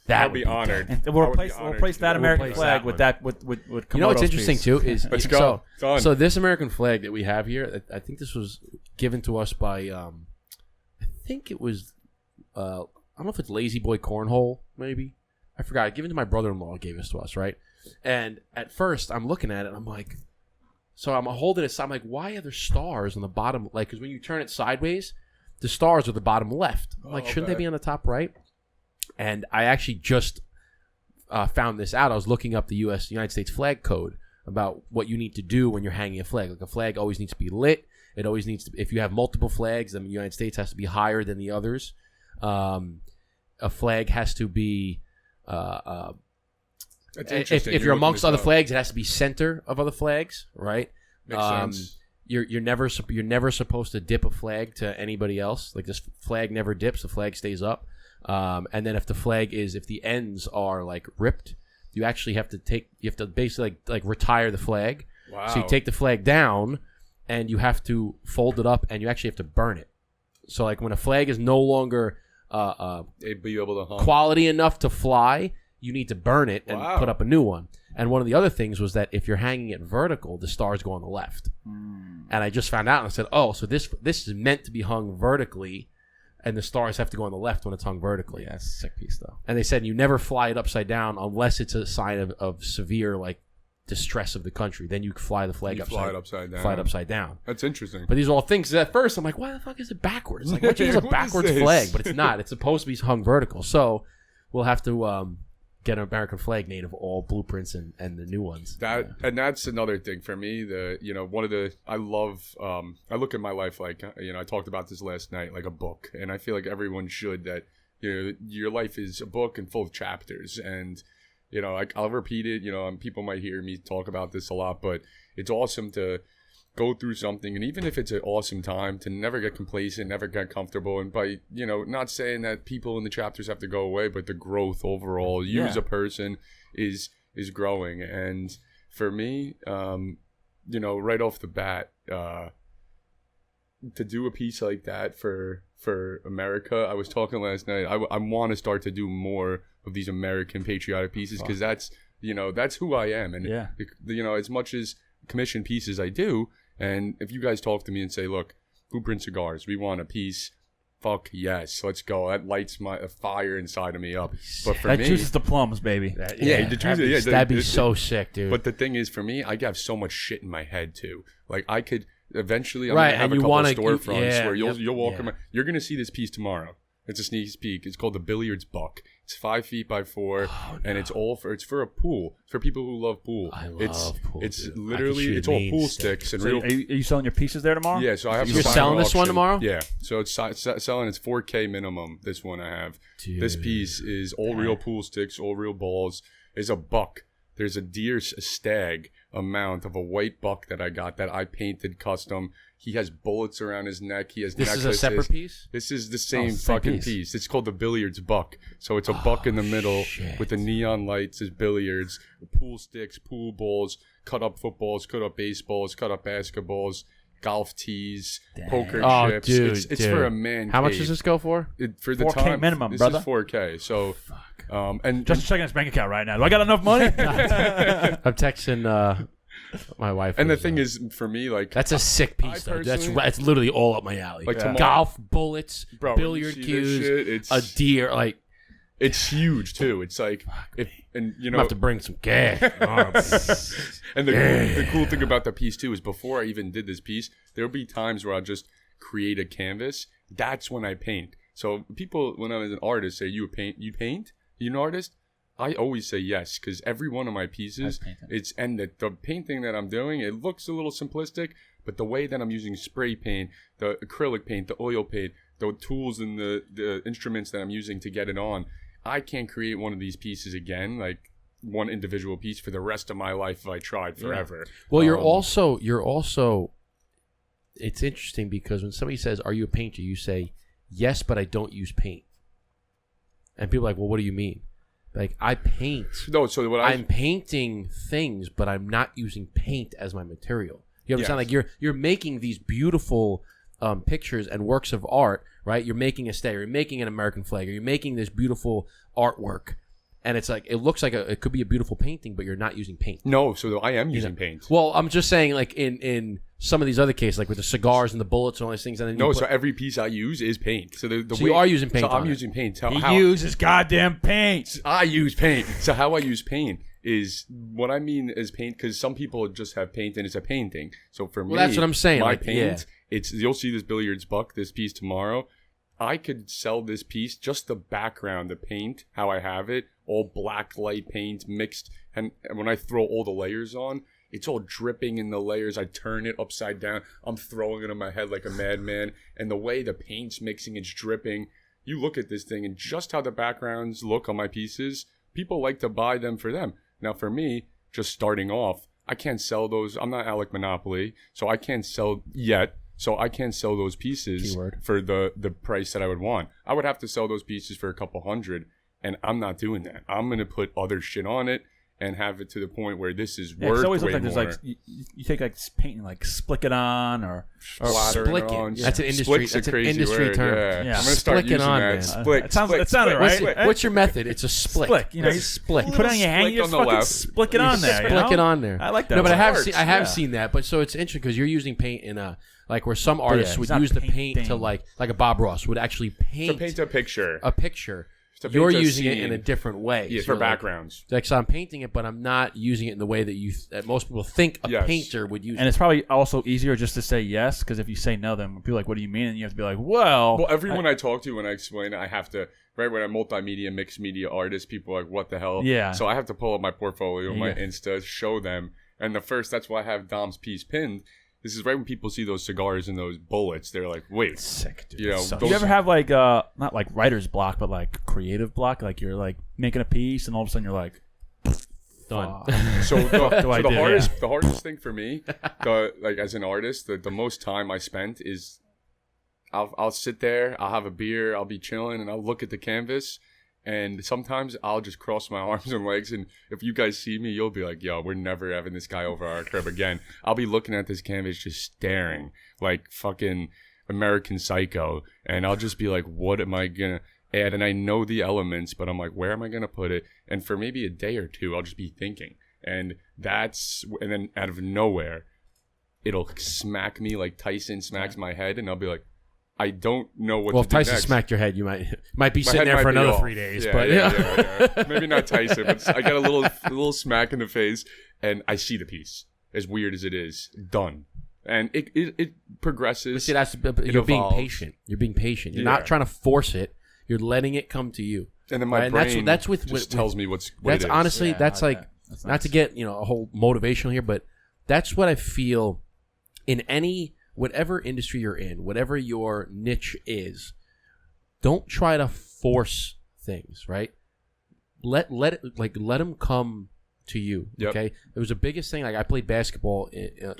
That I'll be honored. And we'll replace that American flag with that with Komodo's You know what's interesting piece. too is Let's go. So this American flag that we have here, I think this was given to us by I think it was I don't know if it's Lazy Boy Cornhole, maybe. I forgot. Given to my brother-in-law, gave this to us, right? And at first, I'm looking at it, and I'm like, so I'm holding it. I'm like, why are there stars on the bottom? Like, because when you turn it sideways, the stars are the bottom left. I'm like, shouldn't they be on the top right? And I actually just found this out. I was looking up the United States flag code about what you need to do when you're hanging a flag. Like, a flag always needs to be lit. It always needs to. If you have multiple flags, then the United States has to be higher than the others. A flag has to be. If you're amongst other flags, it has to be center of other flags, right? Makes sense. You're never supposed to dip a flag to anybody else. Like, this flag never dips; the flag stays up. And then if the ends are like ripped, you actually have to basically like retire the flag. Wow. So you take the flag down, and you have to fold it up, and you actually have to burn it. So like when a flag is no longer be able to quality enough to fly, you need to burn it and put up a new one. And one of the other things was that if you're hanging it vertical, the stars go on the left. And I just found out, and I said, oh, so this is meant to be hung vertically, and the stars have to go on the left when it's hung vertically. Yeah, that's a sick piece, though. And they said you never fly it upside down unless it's a sign of severe, like, distress of the country. Then you fly the flag fly it upside down. Fly it upside down. That's interesting. But these are all things. At first, I'm like, why the fuck is it backwards? Like, why don't you use a backwards flag? But it's not. It's supposed to be hung vertical. So we'll have to get an American flag made of all blueprints and the new ones. And that's another thing for me. I look at my life like, I talked about this last night, like a book, and I feel like everyone should. That your life is a book and full of chapters, and I'll repeat it. People might hear me talk about this a lot, but it's awesome to go through something, and even if it's an awesome time, to never get complacent, never get comfortable. And by not saying that people in the chapters have to go away, but the growth overall, you as a person is growing. And for me, right off the bat, to do a piece like that for America, I was talking last night. I want to start to do more of these American patriotic pieces, because that's who I am. And as much as commission pieces I do, and if you guys talk to me and say, look, Blueprint Cigars, we want a piece, fuck yes, let's go. That lights a fire inside of me up. But for me, that juices the plums, baby. That'd be so sick, dude. But the thing is, for me, I have so much shit in my head too. Like, I could eventually, I'm right, gonna have and a couple of storefronts where you'll walk around. You're gonna see this piece tomorrow. It's a sneak peek. It's called the Billiards Buck. It's 5 feet by 4, and it's for a pool. For people who love pool. I love pool. It's literally all pool sticks and real. Are you selling your pieces there tomorrow? Yeah, so I have. You're selling this one tomorrow? Yeah, so it's selling. It's $4K minimum. This one I have. Dude. This piece is all real pool sticks, all real balls. Is a buck. There's a stag amount of a white buck that I got that I painted custom. He has bullets around his neck. He has necklaces. This is a separate piece? This is the same fucking piece. It's called the Billiards Buck. So it's a buck in the middle with the neon lights as billiards, pool sticks, pool balls, cut up footballs, cut up baseballs, cut up basketballs, golf tees, poker chips. Dude, it's for a man. How much does this go for? For the 4K time minimum, this brother. Is 4K. So, and just checking his bank account right now. Do I got enough money? I'm texting my wife. And the thing is, for me, like, that's a sick piece. Though. That's literally all up my alley. Like golf, bullets, bro, billiard cues, a deer. Like, it's huge too. It's like, I have to bring some cash. And the cool thing about the piece too is, before I even did this piece, there'll be times where I'll just create a canvas. That's when I paint. So people, when I was an artist, say, "You paint? You an artist?" I always say yes, because every one of my pieces, the painting that I'm doing, it looks a little simplistic, but the way that I'm using spray paint, the acrylic paint, the oil paint, the tools and the instruments that I'm using to get it on, I can't create one of these pieces again, like one individual piece, for the rest of my life if I tried forever. Well, you're also. It's interesting because when somebody says, "Are you a painter?" you say, "Yes, but I don't use paint." And people are like, "Well, what do you mean?" Like, I paint. No, so what I'm painting things, but I'm not using paint as my material. You understand? Like, you're making these beautiful pictures and works of art, right? You're making a stag, or you're making an American flag, or you're making this beautiful artwork, and it's like it looks like it could be a beautiful painting, but you're not using paint. No, so I am using paint. Well, I'm just saying, like in some of these other cases, like with the cigars and the bullets and all these things. And then so every piece I use is paint. So you are using paint. So I'm using paint. He uses goddamn paint. I use paint. So how I use paint is what I mean is paint, because some people just have paint and it's a painting. So for me, that's what I'm saying. My like, paint, you'll see this billiards buck, this piece tomorrow. I could sell this piece, just the background, the paint, how I have it, all black light paint mixed, and when I throw all the layers on, it's all dripping in the layers. I turn it upside down. I'm throwing it on my head like a madman, and the way the paint's mixing, it's dripping. You look at this thing and just how the backgrounds look on my pieces, people like to buy them for them. Now for me, just starting off, I can't sell those. I'm not Alec Monopoly, so I can't sell yet. So I can't sell those pieces for the price that I would want. I would have to sell those pieces for a couple $100, and I'm not doing that. I'm going to put other shit on it and have it to the point where this is worth it's always way like more. There's like you take like paint and like splick it on or splick it. That's an industry. That's an industry word, term. Yeah. Yeah. I'm gonna start Splick it using on, that. man. Split. It sounded right. What's your method? It's a splick. Splick. You know, splick. You put it on your hand. You Splick just on the fucking left. splick it on there. Splick it on there. I like that. No, but I word. have seen that. But so it's interesting because you're using paint in a like where some artists would it's not use the paint painting. to like a Bob Ross would actually paint a picture. a picture. To paint You're a using it scene. in a different way. Yeah, So for you're backgrounds. Like so I'm painting it, but I'm not using it in the way that that most people think a painter would use. And it's probably also easier just to say yes, because if you say no, then people are like, "What do you mean?" And you have to be like, "Well." Everyone I talk to when I explain it, I have to. Right when I'm multimedia, mixed media artist, people are like, "What the hell?" Yeah. So I have to pull up my portfolio, my Insta, show them, and that's why I have Dom's piece pinned. This is right when people see those cigars and those bullets, they're like, "Wait, sick, dude." You know, Do you ever have like not like writer's block, but like creative block? Like you're like making a piece, and all of a sudden you're like, done. So the hardest thing for me, like as an artist, the most time I spent is, I'll sit there, I'll have a beer, I'll be chilling, and I'll look at the canvas. And sometimes I'll just cross my arms and legs, and if you guys see me, you'll be like, "Yo, we're never having this guy over our crib again." I'll be looking at this canvas just staring like fucking American Psycho, and I'll just be like, "What am I gonna add?" And I know the elements, but I'm like, "Where am I gonna put it?" And for maybe a day or two, I'll just be thinking, and then out of nowhere, it'll smack me like Tyson smacks my head, and I'll be like, I don't know what to do if Tyson next. smacked your head, you might be sitting there for another 3 days. Yeah. Maybe not Tyson, but I got a little smack in the face, and I see the piece. As weird as it is, done. And it progresses. But see, you're being patient. You're being patient. You're not trying to force it. You're letting it come to you. And then my brain that's tells me what it is. Honestly, that's like that's not to get a whole motivational here, but that's what I feel in any. Whatever industry you're in, whatever your niche is, don't try to force things, right? Let them come to you, okay? It was the biggest thing. Like I played basketball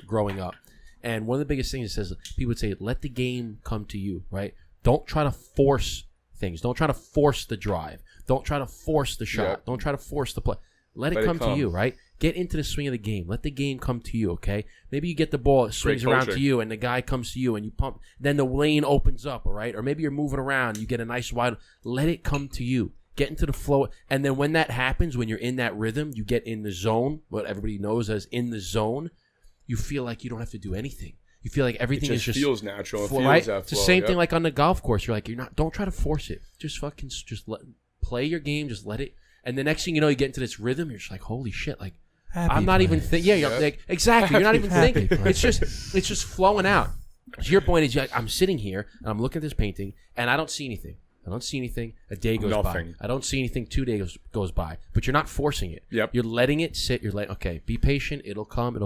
growing up, and one of the biggest things it says, people would say, let the game come to you, right? Don't try to force things. Don't try to force the drive. Don't try to force the shot. Don't try to force the play. Let it come to you, right? Get into the swing of the game. Let the game come to you, okay? Maybe you get the ball, it swings around to you, and the guy comes to you, and you pump. Then the lane opens up, all right? Or maybe you're moving around, you get a nice wide. Let it come to you. Get into the flow. And then when that happens, when you're in that rhythm, you get in the zone, what everybody knows as in the zone, you feel like you don't have to do anything. You feel like everything is just feels natural. Right? It's the same thing like on the golf course. You're like, don't try to force it. Just play your game. Just let it. And the next thing you know, you get into this rhythm. You're just like, holy shit! Like I'm not even thinking. Yeah, you're like, exactly. You're not even thinking. It's just flowing out. So your point is, I'm sitting here and I'm looking at this painting and I don't see anything. A day goes by. I don't see anything. 2 days goes by. But you're not forcing it. Yep. You're letting it sit. You're like, okay, be patient. It'll come.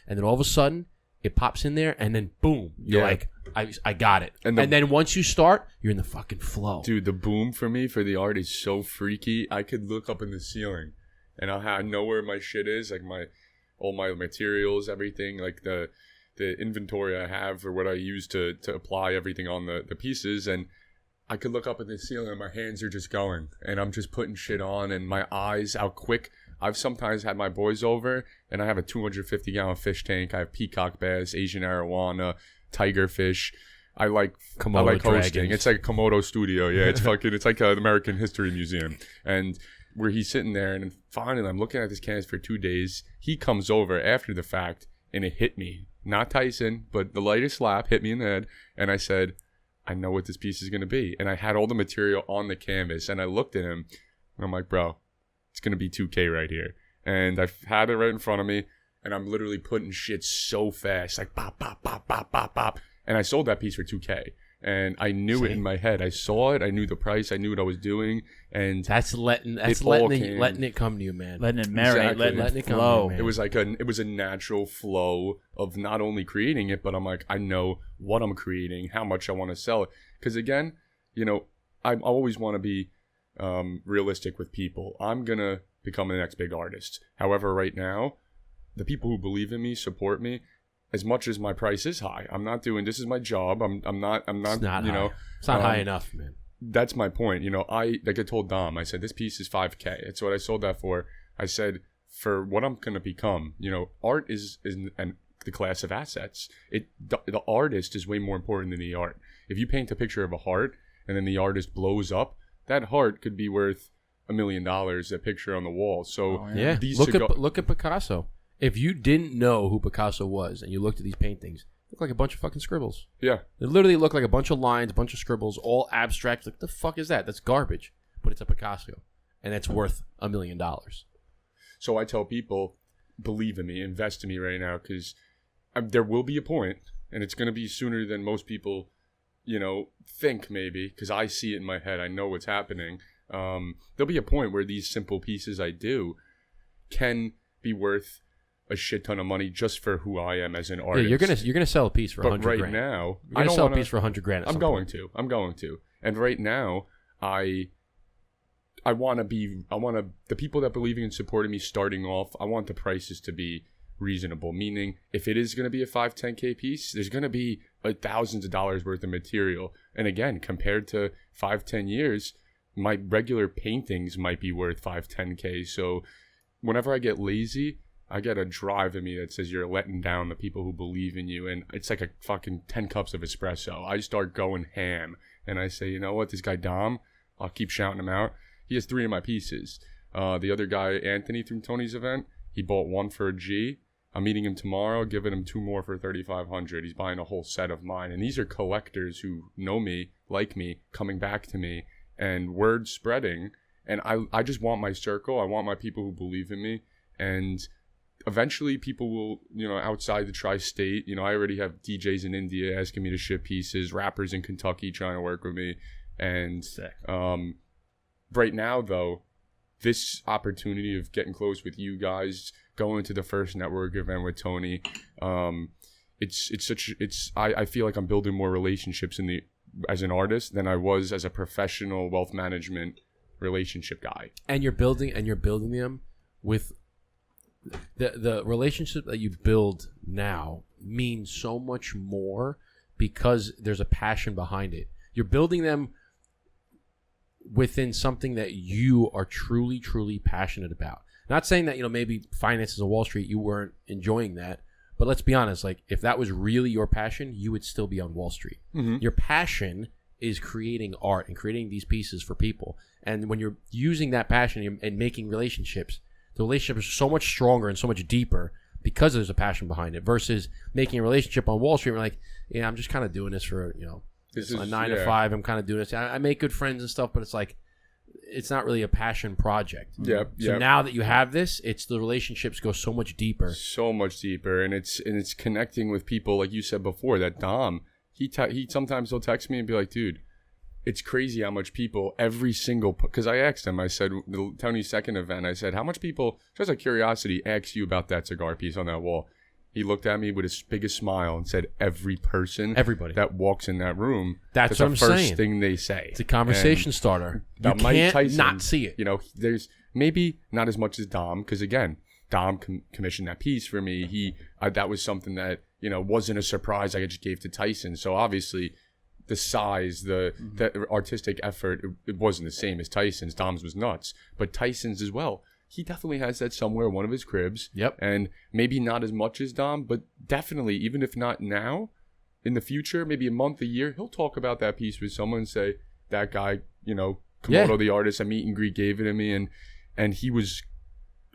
And then all of a sudden, it pops in there, and then boom, you're like, I got it. And then once you start, you're in the fucking flow. Dude, the boom for me, for the art, is so freaky. I could look up in the ceiling, and I know where my shit is, like all my materials, everything, like the inventory I have or what I use to apply everything on the pieces, and I could look up at the ceiling, and my hands are just going, and I'm just putting shit on, and my eyes, how quick. I've sometimes had my boys over, and I have a 250-gallon fish tank. I have peacock bass, Asian arowana, tiger fish. I like hosting. It's like a Komodo studio. Yeah, it's like an American History Museum. And where he's sitting there, and finally I'm looking at this canvas for 2 days. He comes over after the fact, and it hit me. Not Tyson, but the lightest slap hit me in the head. And I said, I know what this piece is going to be. And I had all the material on the canvas, and I looked at him, and I'm like, bro, it's going to be 2K right here. And I've had it right in front of me, and I'm literally putting shit so fast, like bop, bop, bop, bop, bop, bop. And I sold that piece for 2K. And I knew it in my head. I saw it. I knew the price. I knew what I was doing. And letting it come to you, man. Letting it marinate, Exactly. letting it flow. It was like it was a natural flow of not only creating it, but I'm like, I know what I'm creating, how much I want to sell it. Because again, I always want to be realistic with people. I'm gonna become the next big artist. However, right now, the people who believe in me, support me. As much as my price is high, I'm not doing. This is my job. I'm not. It's not high. It's not high enough, man. That's my point. I told Dom. I said this piece is $5K. That's what I sold that for. I said for what I'm gonna become. Art is the class of assets. The artist is way more important than the art. If you paint a picture of a heart and then the artist blows up, that heart could be worth $1 million. That picture on the wall. So look at Picasso. If you didn't know who Picasso was and you looked at these paintings, they look like a bunch of fucking scribbles. Yeah. They literally look like a bunch of lines, a bunch of scribbles, all abstract. Like, the fuck is that? That's garbage. But it's a Picasso. And it's worth $1 million. So I tell people, believe in me, invest in me right now, because there will be a point, and it's going to be sooner than most people, think maybe, because I see it in my head. I know what's happening. There'll be a point where these simple pieces I do can be worth a shit ton of money just for who I am as an artist. Yeah, you're gonna sell a piece for $100 grand. But right now, you're gonna sell a piece for $100 grand. I'm going to. And right now, I want to the people that believe in and supporting me starting off, I want the prices to be reasonable. Meaning, if it is going to be a 5-10K piece, there's going to be like thousands of dollars worth of material. And again, compared to 5-10 years, my regular paintings might be worth 5-10K. So whenever I get lazy, I get a drive in me that says you're letting down the people who believe in you. And it's like a fucking 10 cups of espresso. I start going ham. And I say, you know what? This guy Dom, I'll keep shouting him out. He has 3 of my pieces. The other guy, Anthony, from Tony's event, he bought 1 for a G. I'm meeting him tomorrow, giving him 2 more for $3,500. He's buying a whole set of mine. And these are collectors who know me, like me, coming back to me, and word spreading. And I just want my circle. I want my people who believe in me. And eventually people will, outside the tri-state, I already have DJs in India asking me to ship pieces, rappers in Kentucky trying to work with me. And right now, though, this opportunity of getting close with you guys, going to the first network event with Tony, I feel like I'm building more relationships as an artist than I was as a professional wealth management relationship guy. And you're building them with the relationship that you build now means so much more because there's a passion behind it. You're building them within something that you are truly, truly passionate about. Not saying that, maybe finances on Wall Street, you weren't enjoying that. But let's be honest, like, if that was really your passion, you would still be on Wall Street. Mm-hmm. Your passion is creating art and creating these pieces for people. And when you're using that passion and making relationships, the relationship is so much stronger and so much deeper because there's a passion behind it versus making a relationship on Wall Street. We're like, yeah, I'm just kind of doing this for, this is a 9 to 5. I'm kind of doing this. I make good friends and stuff, but it's like, it's not really a passion project. Yeah. So now that you have this, the relationships go so much deeper. So much deeper. And it's connecting with people, like you said before, that Dom, he sometimes he'll text me and be like, dude, it's crazy how much people, because I asked him, I said, Tony's second event, I said, how much people, just out of curiosity, ask you about that cigar piece on that wall? He looked at me with his biggest smile and said, everybody that walks in that room, that's what I'm saying. The first thing they say. It's a conversation starter. You can't Mike Tyson, not see it. There's maybe not as much as Dom, because again, Dom commissioned that piece for me. That was something that, wasn't a surprise I just gave to Tyson. So obviously, the size, the artistic effort, it wasn't the same as Tyson's. Dom's was nuts. But Tyson's as well. He definitely has that somewhere in one of his cribs. Yep. And maybe not as much as Dom, but definitely, even if not now, in the future, maybe a month, a year, he'll talk about that piece with someone and say, that guy, Komodo, the artist, a meet and greet gave it to me. And and he was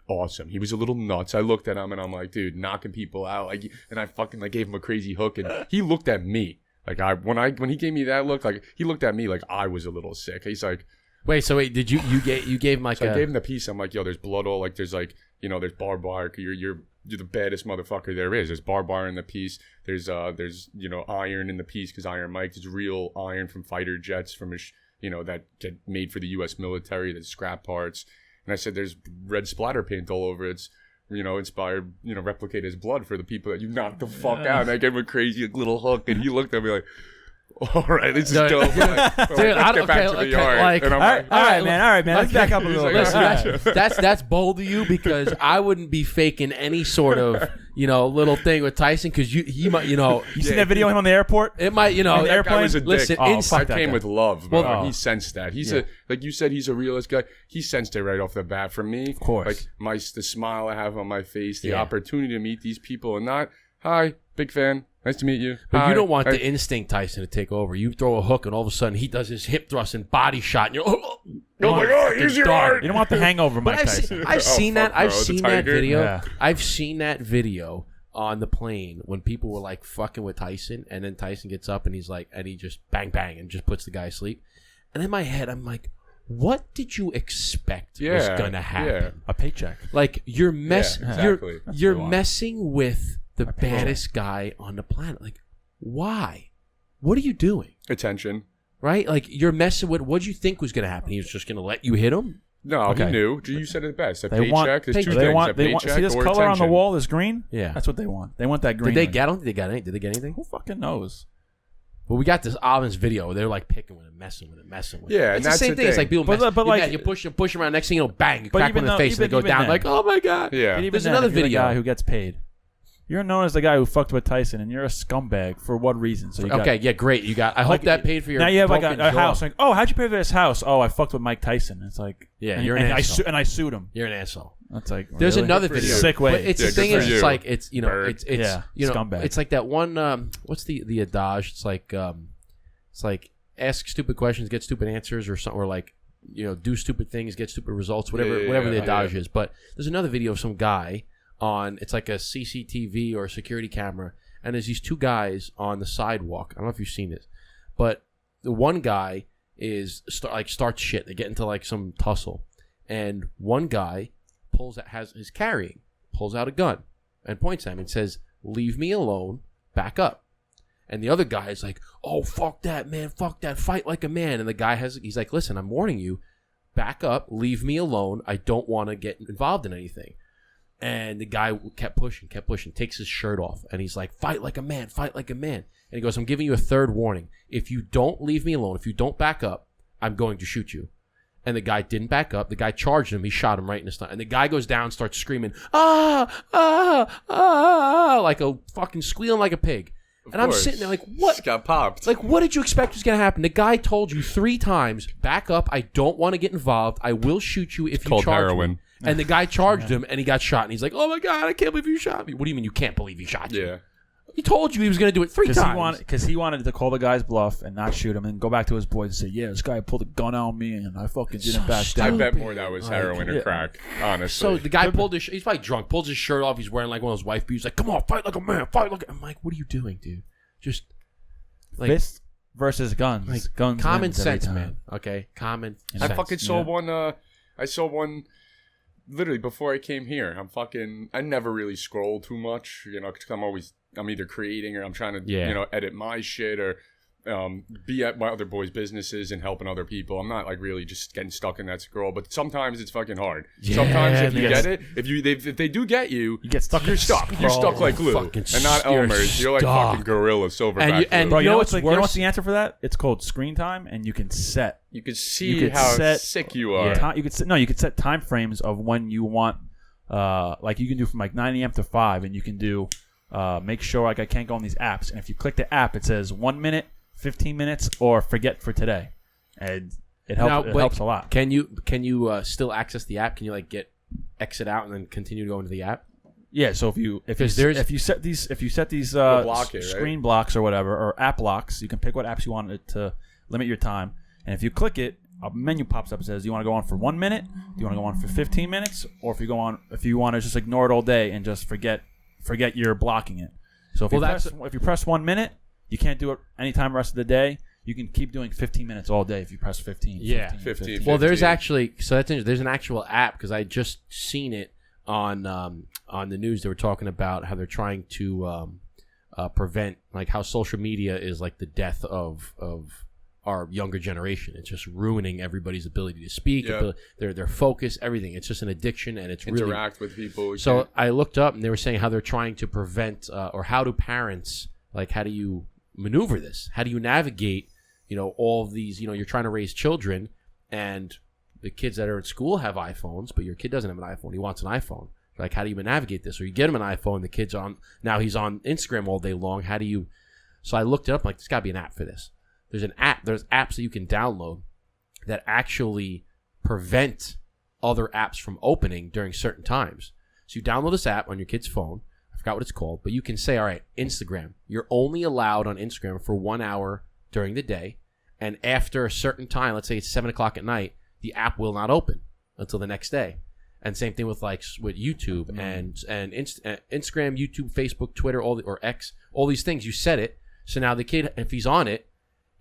awesome. He was a little nuts. I looked at him and I'm like, dude, knocking people out. Like, and I fucking like gave him a crazy hook, and he looked at me like when he gave me that look, like he looked at me like I was a little sick. He's like, wait, did you gave him like so I gave him the piece. I'm like, yo, there's blood all like there's like, you know, there's barbed wire. You're the baddest motherfucker there is. There's barbed wire in the piece. There's you know, iron in the piece because Iron Mike. There's real iron from fighter jets from you know, that get made for the U.S. military. There's scrap parts. And I said, there's red splatter paint all over it. It's, you know, inspired, you know, replicate his blood for the people that you knocked the fuck out. And I gave him a crazy little hook, and he looked at me like, all right, this is dope. Dude, let's get back to the yard. Like, all right, man. Let's back up a little bit. Listen, that's bold of you, because I wouldn't be faking any sort of, you know, little thing with Tyson, because he might, you know. You seen that video of him on the airport? It might, you know. The airplane was a listen, dick. I came with love, bro. Well, he sensed that. He's like you said, he's a realist guy. He sensed it right off the bat from me. Of course. Like the smile I have on my face, the opportunity to meet these people, and not, hi, big fan. Nice to meet you. But you don't want the instinct Tyson to take over. You throw a hook, and all of a sudden he does his hip thrust and body shot, and you're oh my god, here's your heart. You don't want the hangover, Mike Tyson. I've seen that. I've seen that video. Yeah. I've seen that video on the plane when people were like fucking with Tyson, and then Tyson gets up and he's like, and he just bang and just puts the guy asleep. And in my head, I'm like, what did you expect was gonna happen? Yeah. A paycheck. Like you're exactly. you're messing with the baddest guy on the planet. Like, why? What are you doing? Attention. Right? Like, you're messing with, what did you think was going to happen? He was just going to let you hit him? No, he knew. You said it best. A They paycheck. want- There's two They things. want. A They want. paycheck See this or color on the attention. wall? This green. Yeah. That's what they want. They want that green. Did they get anything? Did they get anything? Who fucking knows? Well, we got this Alvin's video. They're like picking with it, messing with it. Yeah, it's and the that's same the thing. It's thing. like people, But like, you push them around. Next thing you know, bang, you But crack even them in the though- face, and they go even down then- like, oh my god. Yeah. And even There's then, another if you're the video. guy who gets paid. You're known as the guy who fucked with Tyson, and you're a scumbag. For what reason? So you Okay, yeah, great. You got. I hope that paid for your. Now you have like broken a jaw. house. Like, oh, how'd you pay for this house? Oh, I fucked with Mike Tyson. It's like, Yeah, and, you're an and asshole. I sued him. You're an asshole. That's like, There's really? another Good for video. you. Sick way. But it's Yeah, the thing good is, for it's you. like it's you know Bird. it's Yeah, you know scumbag. it's like that one. What's the adage? It's like ask stupid questions, get stupid answers, or something, or like you know do stupid things, get stupid results. Whatever the adage is. But there's another video of some guy on. It's like a CCTV or a security camera. And there's these two guys on the sidewalk. I don't know if you've seen this, but the one guy starts shit. They get into like some tussle, and one guy pulls out a gun and points at him and says, "Leave me alone. Back up." And the other guy is like, "Oh fuck that, man! Fuck that! Fight like a man!" And the guy he's like, "Listen, I'm warning you. Back up. Leave me alone. I don't want to get involved in anything." And the guy kept pushing, takes his shirt off, and he's like, fight like a man. And he goes, I'm giving you a third warning. If you don't leave me alone, if you don't back up, I'm going to shoot you. And the guy didn't back up. The guy charged him. He shot him right in the stomach. And the guy goes down, starts screaming, like a fucking squealing like a pig. And I'm sitting there like, what? Just got popped. Like, what did you expect was going to happen? The guy told you 3 times, back up. I don't want to get involved. I will shoot you if you called charge heroin. me. And the guy charged him, and he got shot. And he's like, oh, my God, I can't believe you shot me. What do you mean you can't believe he shot you? Yeah. He told you he was going to do it 3 times. Because he wanted to call the guy's bluff and not shoot him and go back to his boys and say, yeah, this guy pulled a gun on me and I fucking didn't back I down. bet more that was heroin or crack, honestly. So the guy he's probably drunk, pulls his shirt off. He's wearing like one of those wife beaters. He's like, come on, fight like a man. I'm like, what are you doing, dude? Just like Fist versus guns. like Guns common wins every sense, time. man. Okay, common I sense. fucking saw one. I saw one literally before I came here. I never really scroll too much, you know, because I'm either creating or I'm trying to, you know, edit my shit or be at my other boys' businesses and helping other people. I'm not like really just getting stuck in that scroll, but sometimes it's fucking hard. Yeah, sometimes if you man. get it, if they do get you, You get stuck. you're stuck. You're stuck like glue, Fucking and not you're Elmer's. You're like stuck. fucking Gorilla Silverback. And Bro, you you know know what's what's worse? the answer for that? It's called screen time, and you can set. You can see You could how set- sick you are. You could set time frames of when you want. Like you can do from like 9 a.m. to 5, and you can do make sure like I can't go on these apps. And if you click the app, it says 1 minute, 15 minutes, or forget for today, and it helps. Now, it wait, helps a lot. Can you still access the app? Can you like exit out and then continue to go into the app? Yeah. So if you set these block it, right? screen blocks or whatever or app blocks, you can pick what apps you want it to limit your time. And if you click it, a menu pops up and says, "Do you want to go on for 1 minute? Do you want to go on for 15 minutes? Or if you want to just ignore it all day and just forget you're blocking it." So if you press 1 minute, you can't do it anytime the rest of the day. You can keep doing 15 minutes all day if you press 15. Yeah, 15. Well, there's actually there's an actual app because I just seen it on the news. They were talking about how they're trying to prevent like how social media is like the death of our younger generation. It's just ruining everybody's ability to speak, their focus, everything. It's just an addiction, and it's interact with people. So I looked up, and they were saying how they're trying to prevent, or how do parents, like, how do you maneuver this? How do you navigate, all of these, you're trying to raise children, and the kids that are at school have iPhones, but your kid doesn't have an iPhone. He wants an iPhone. Like, how do you navigate this? Or you get him an iPhone, the kid's now he's on Instagram all day long. How do you? So I looked it up, like, there's got to be an app for this. There's apps that you can download that actually prevent other apps from opening during certain times. So you download this app on your kid's phone. I forgot what it's called, but you can say, all right, Instagram, you're only allowed on Instagram for 1 hour during the day. And after a certain time, let's say it's 7 o'clock at night, the app will not open until the next day. And same thing with YouTube and Instagram, YouTube, Facebook, Twitter, or X, all these things. You set it. So now the kid, if he's on it,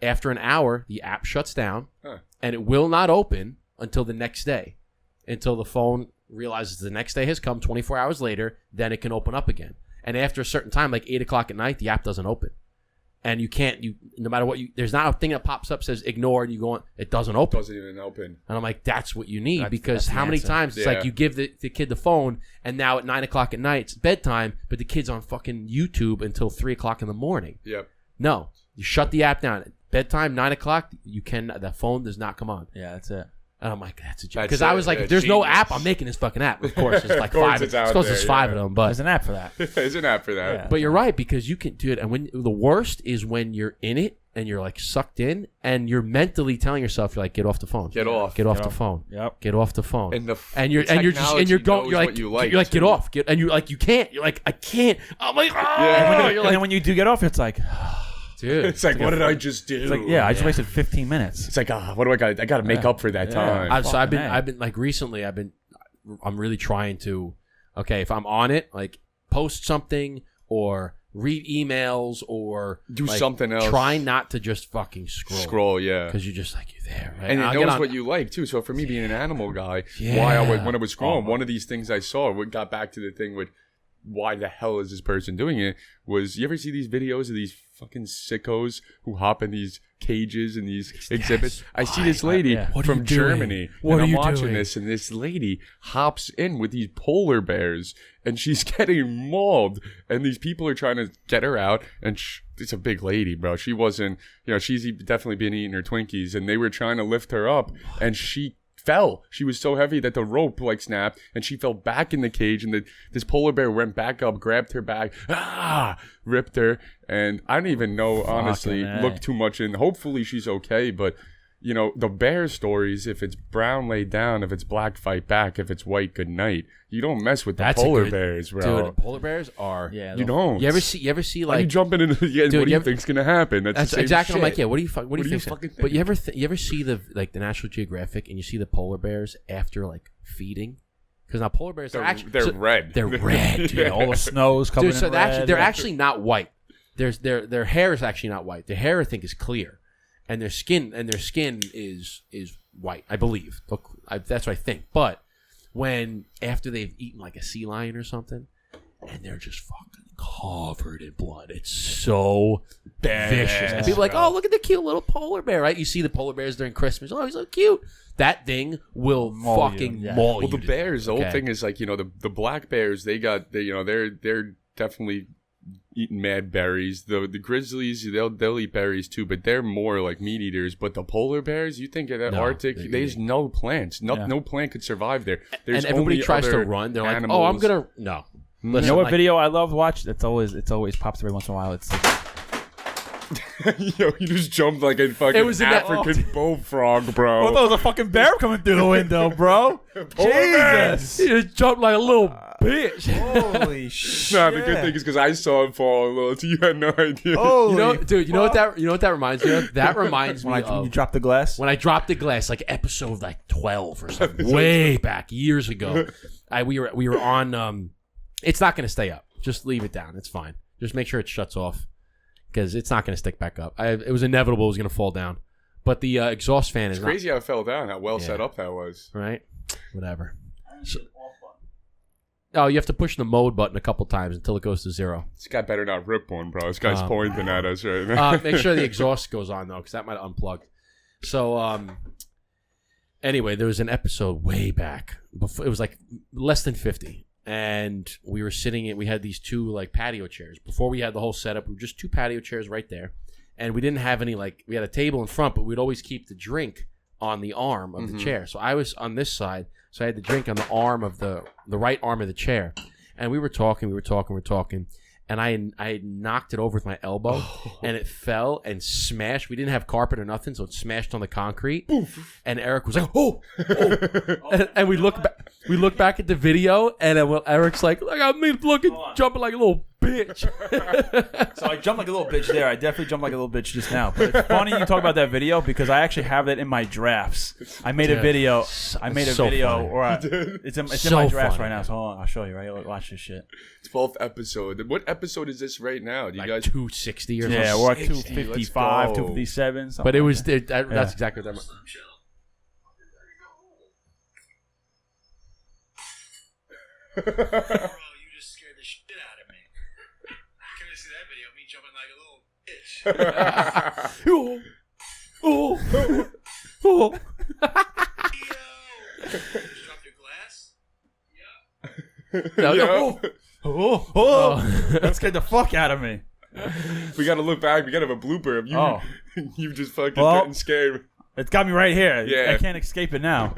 after an hour, the app shuts down, and it will not open until the next day, until the phone realizes the next day has come 24 hours later, then it can open up again. And after a certain time, like 8 o'clock at night, the app doesn't open. And no matter what there's not a thing that pops up says ignore, and you go on, it doesn't open. It doesn't even open. And I'm like, that's what you need, because how many times it's like you give the kid the phone, and now at 9 o'clock at night, it's bedtime, but the kid's on fucking YouTube until 3 o'clock in the morning. Yep. No, you shut the app down. Bedtime, 9 o'clock, the phone does not come on. Yeah, that's it. And I'm like, that's a joke. Because I was like, if there's no app, I'm making this fucking app. Of course, there's like five. There's five of them, but there's an app for that. There's an app for that. Yeah. But you're right, because you can do it. And when the worst is when you're in it and you're like sucked in, and you're mentally telling yourself, you're like, get off the phone. Get off the phone. Yep. Get off the phone. And you're like, you can't. You're like, I can't. I'm like, and then when you do get off, it's like, dude, it's like, what did I just do? It's like, I just wasted 15 minutes. It's like, what do I got? I got to make up for that time. I've been like recently. I'm really trying to. Okay, if I'm on it, like post something or read emails or do something else. Try not to just fucking scroll. Yeah. Because you're just like, you're there, right? And it knows what you like too. So for me being an animal guy, when I was scrolling, one of these things I saw, what got back to the thing with why the hell is this person doing it, was you ever see these videos of these fucking sickos who hop in these cages and these exhibits? I see this lady from Germany, and I'm watching this, and this lady hops in with these polar bears, and she's getting mauled, and these people are trying to get her out, and it's a big lady, bro. She wasn't, she's definitely been eating her Twinkies, and they were trying to lift her up, and she fell. She was so heavy that the rope snapped, and she fell back in the cage, and this polar bear went back up, grabbed her back, ripped her, and I don't even know, honestly, look too much in. Hopefully she's okay, but the bear stories, if it's brown, lay down, if it's black, fight back, if it's white, good night. You don't mess with the polar bears, bro. Dude, polar bears are... Yeah, you don't. You ever see like... Are you jumping into the end? What do you think's going to happen? That's exactly. Shit. I'm like, what do you think? But you ever see the National Geographic, and you see the polar bears after like feeding? Because now polar bears they're red. They're red, dude. Yeah, all the snow's coming in red. They're actually not white. Their hair is actually not white. Their hair, I think, is clear. And their skin is white, I believe. That's what I think. But after they've eaten like a sea lion or something, and they're just fucking covered in blood, it's so vicious. And people are like, oh, look at the cute little polar bear, right? You see the polar bears during Christmas. Oh, he's so cute. That thing will maul you. Well, the bears, the whole thing is like, the black bears, they're definitely eating mad berries. The grizzlies, they'll eat berries too, but they're more like meat eaters. But the polar bears, you think of that Arctic, there's no plants. No plant could survive there. There's and everybody only tries other to run. They're animals. like, oh, I'm gonna no. Listen, you know what video I love to watch? It's always pops every once in a while. It's like, you just jumped like a fucking African bullfrog, bro. Oh, there was a fucking bear coming through the window, bro. Jesus, he just jumped like a little bitch. Holy shit! No, the good thing is because I saw him fall a little. You had no idea. Holy You know what that reminds me of? That reminds me when of you dropped the glass. when I dropped the glass, like episode like 12 or something, way back years ago. We were on. It's not going to stay up. Just leave it down. It's fine. Just make sure it shuts off because it's not going to stick back up. It was inevitable it was going to fall down. But the exhaust fan is crazy how it fell down. How well set up that was. Right? Whatever. You have to push the mode button a couple times until it goes to 0. This guy better not rip one, bro. This guy's pointing at us right now. Make sure the exhaust goes on, though, because that might unplug. So, anyway, there was an episode way back. Before, it was like less than 50. And we were we had these 2 like patio chairs. Before we had the whole setup, we were just 2 patio chairs right there. And we didn't have any, we had a table in front, but we'd always keep the drink on the arm of the chair. So I was on this side, so I had the drink on the arm of the right arm of the chair. And we were talking, and I had knocked it over with my elbow, and it fell and smashed. We didn't have carpet or nothing, so it smashed on the concrete. Oof. And Eric was like, "Oh!" and we look back at the video, and Eric's like I'm jumping like a little bitch. So I jumped like a little bitch there. I definitely jumped like a little bitch just now. But it's funny you talk about that video because I actually have that in my drafts. I made a video. It's in my drafts right now. So hold on, I'll show you. Right, watch this shit. 12th episode. What episode is this right now? Do you guys 260 or something? Yeah, we're at 255, 257. But it was that's exactly what that was. Bro, you just scared the shit out of me. I couldn't see that video of me jumping like a little bitch. Yo! Just dropped your glass? That scared the fuck out of me. We gotta look back. We gotta have a blooper of you. You just fucking getting scared. It's got me right here. Yeah. I can't escape it now.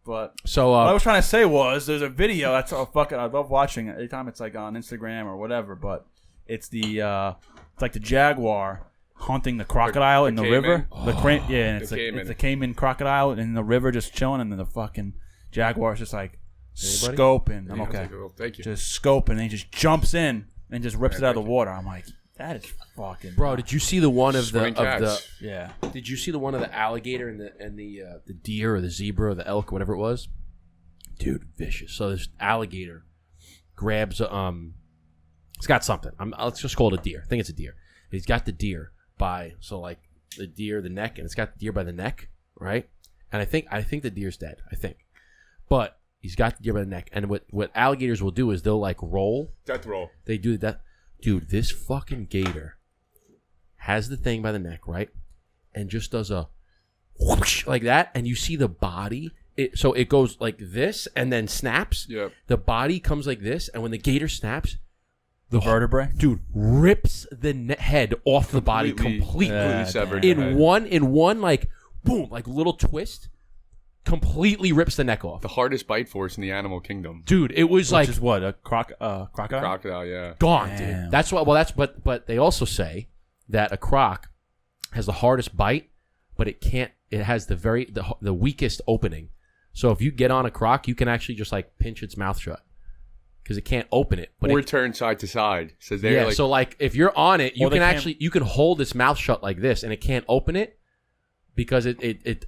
But so what I was trying to say was there's a video that's I love watching it anytime it's like on Instagram or whatever. But it's it's like the jaguar hunting the crocodile in the river. And it's the caiman crocodile in the river just chilling, and then the fucking jaguar's just like scoping. I'm okay. Thank you. Just scoping, and he just jumps in and just rips it out of the water. I'm like, that is fucking. Bro, did you see the one of the yeah? Did you see the one of the alligator and the deer or the zebra or the elk, whatever it was? Dude, vicious. So this alligator grabs it's got something. Let's just call it a deer. I think it's a deer. He's got the deer by the neck, and it's got the deer by the neck, right? And I think the deer's dead. I think, but he's got the deer by the neck. And what alligators will do is they'll like roll. Death roll. They do that. Dude, this fucking gator has the thing by the neck, right? And just does a whoosh like that, and you see the body. So it goes like this and then snaps. Yep. The body comes like this, and when the gator snaps, the vertebrae, dude, rips the head off the body completely severed. In one like boom, like little twist. Completely rips the neck off. The hardest bite force in the animal kingdom. Dude, it was Which is what, a crocodile? Crocodile, yeah. Gone, Damn. dude. That's what. Well, but they also say that a croc has the hardest bite, but it can't. It has the weakest opening. So if you get on a croc, you can actually just like pinch its mouth shut because it can't open it. But or turn side to side. So so like if you're on it, you can hold its mouth shut like this, and it can't open it. Because it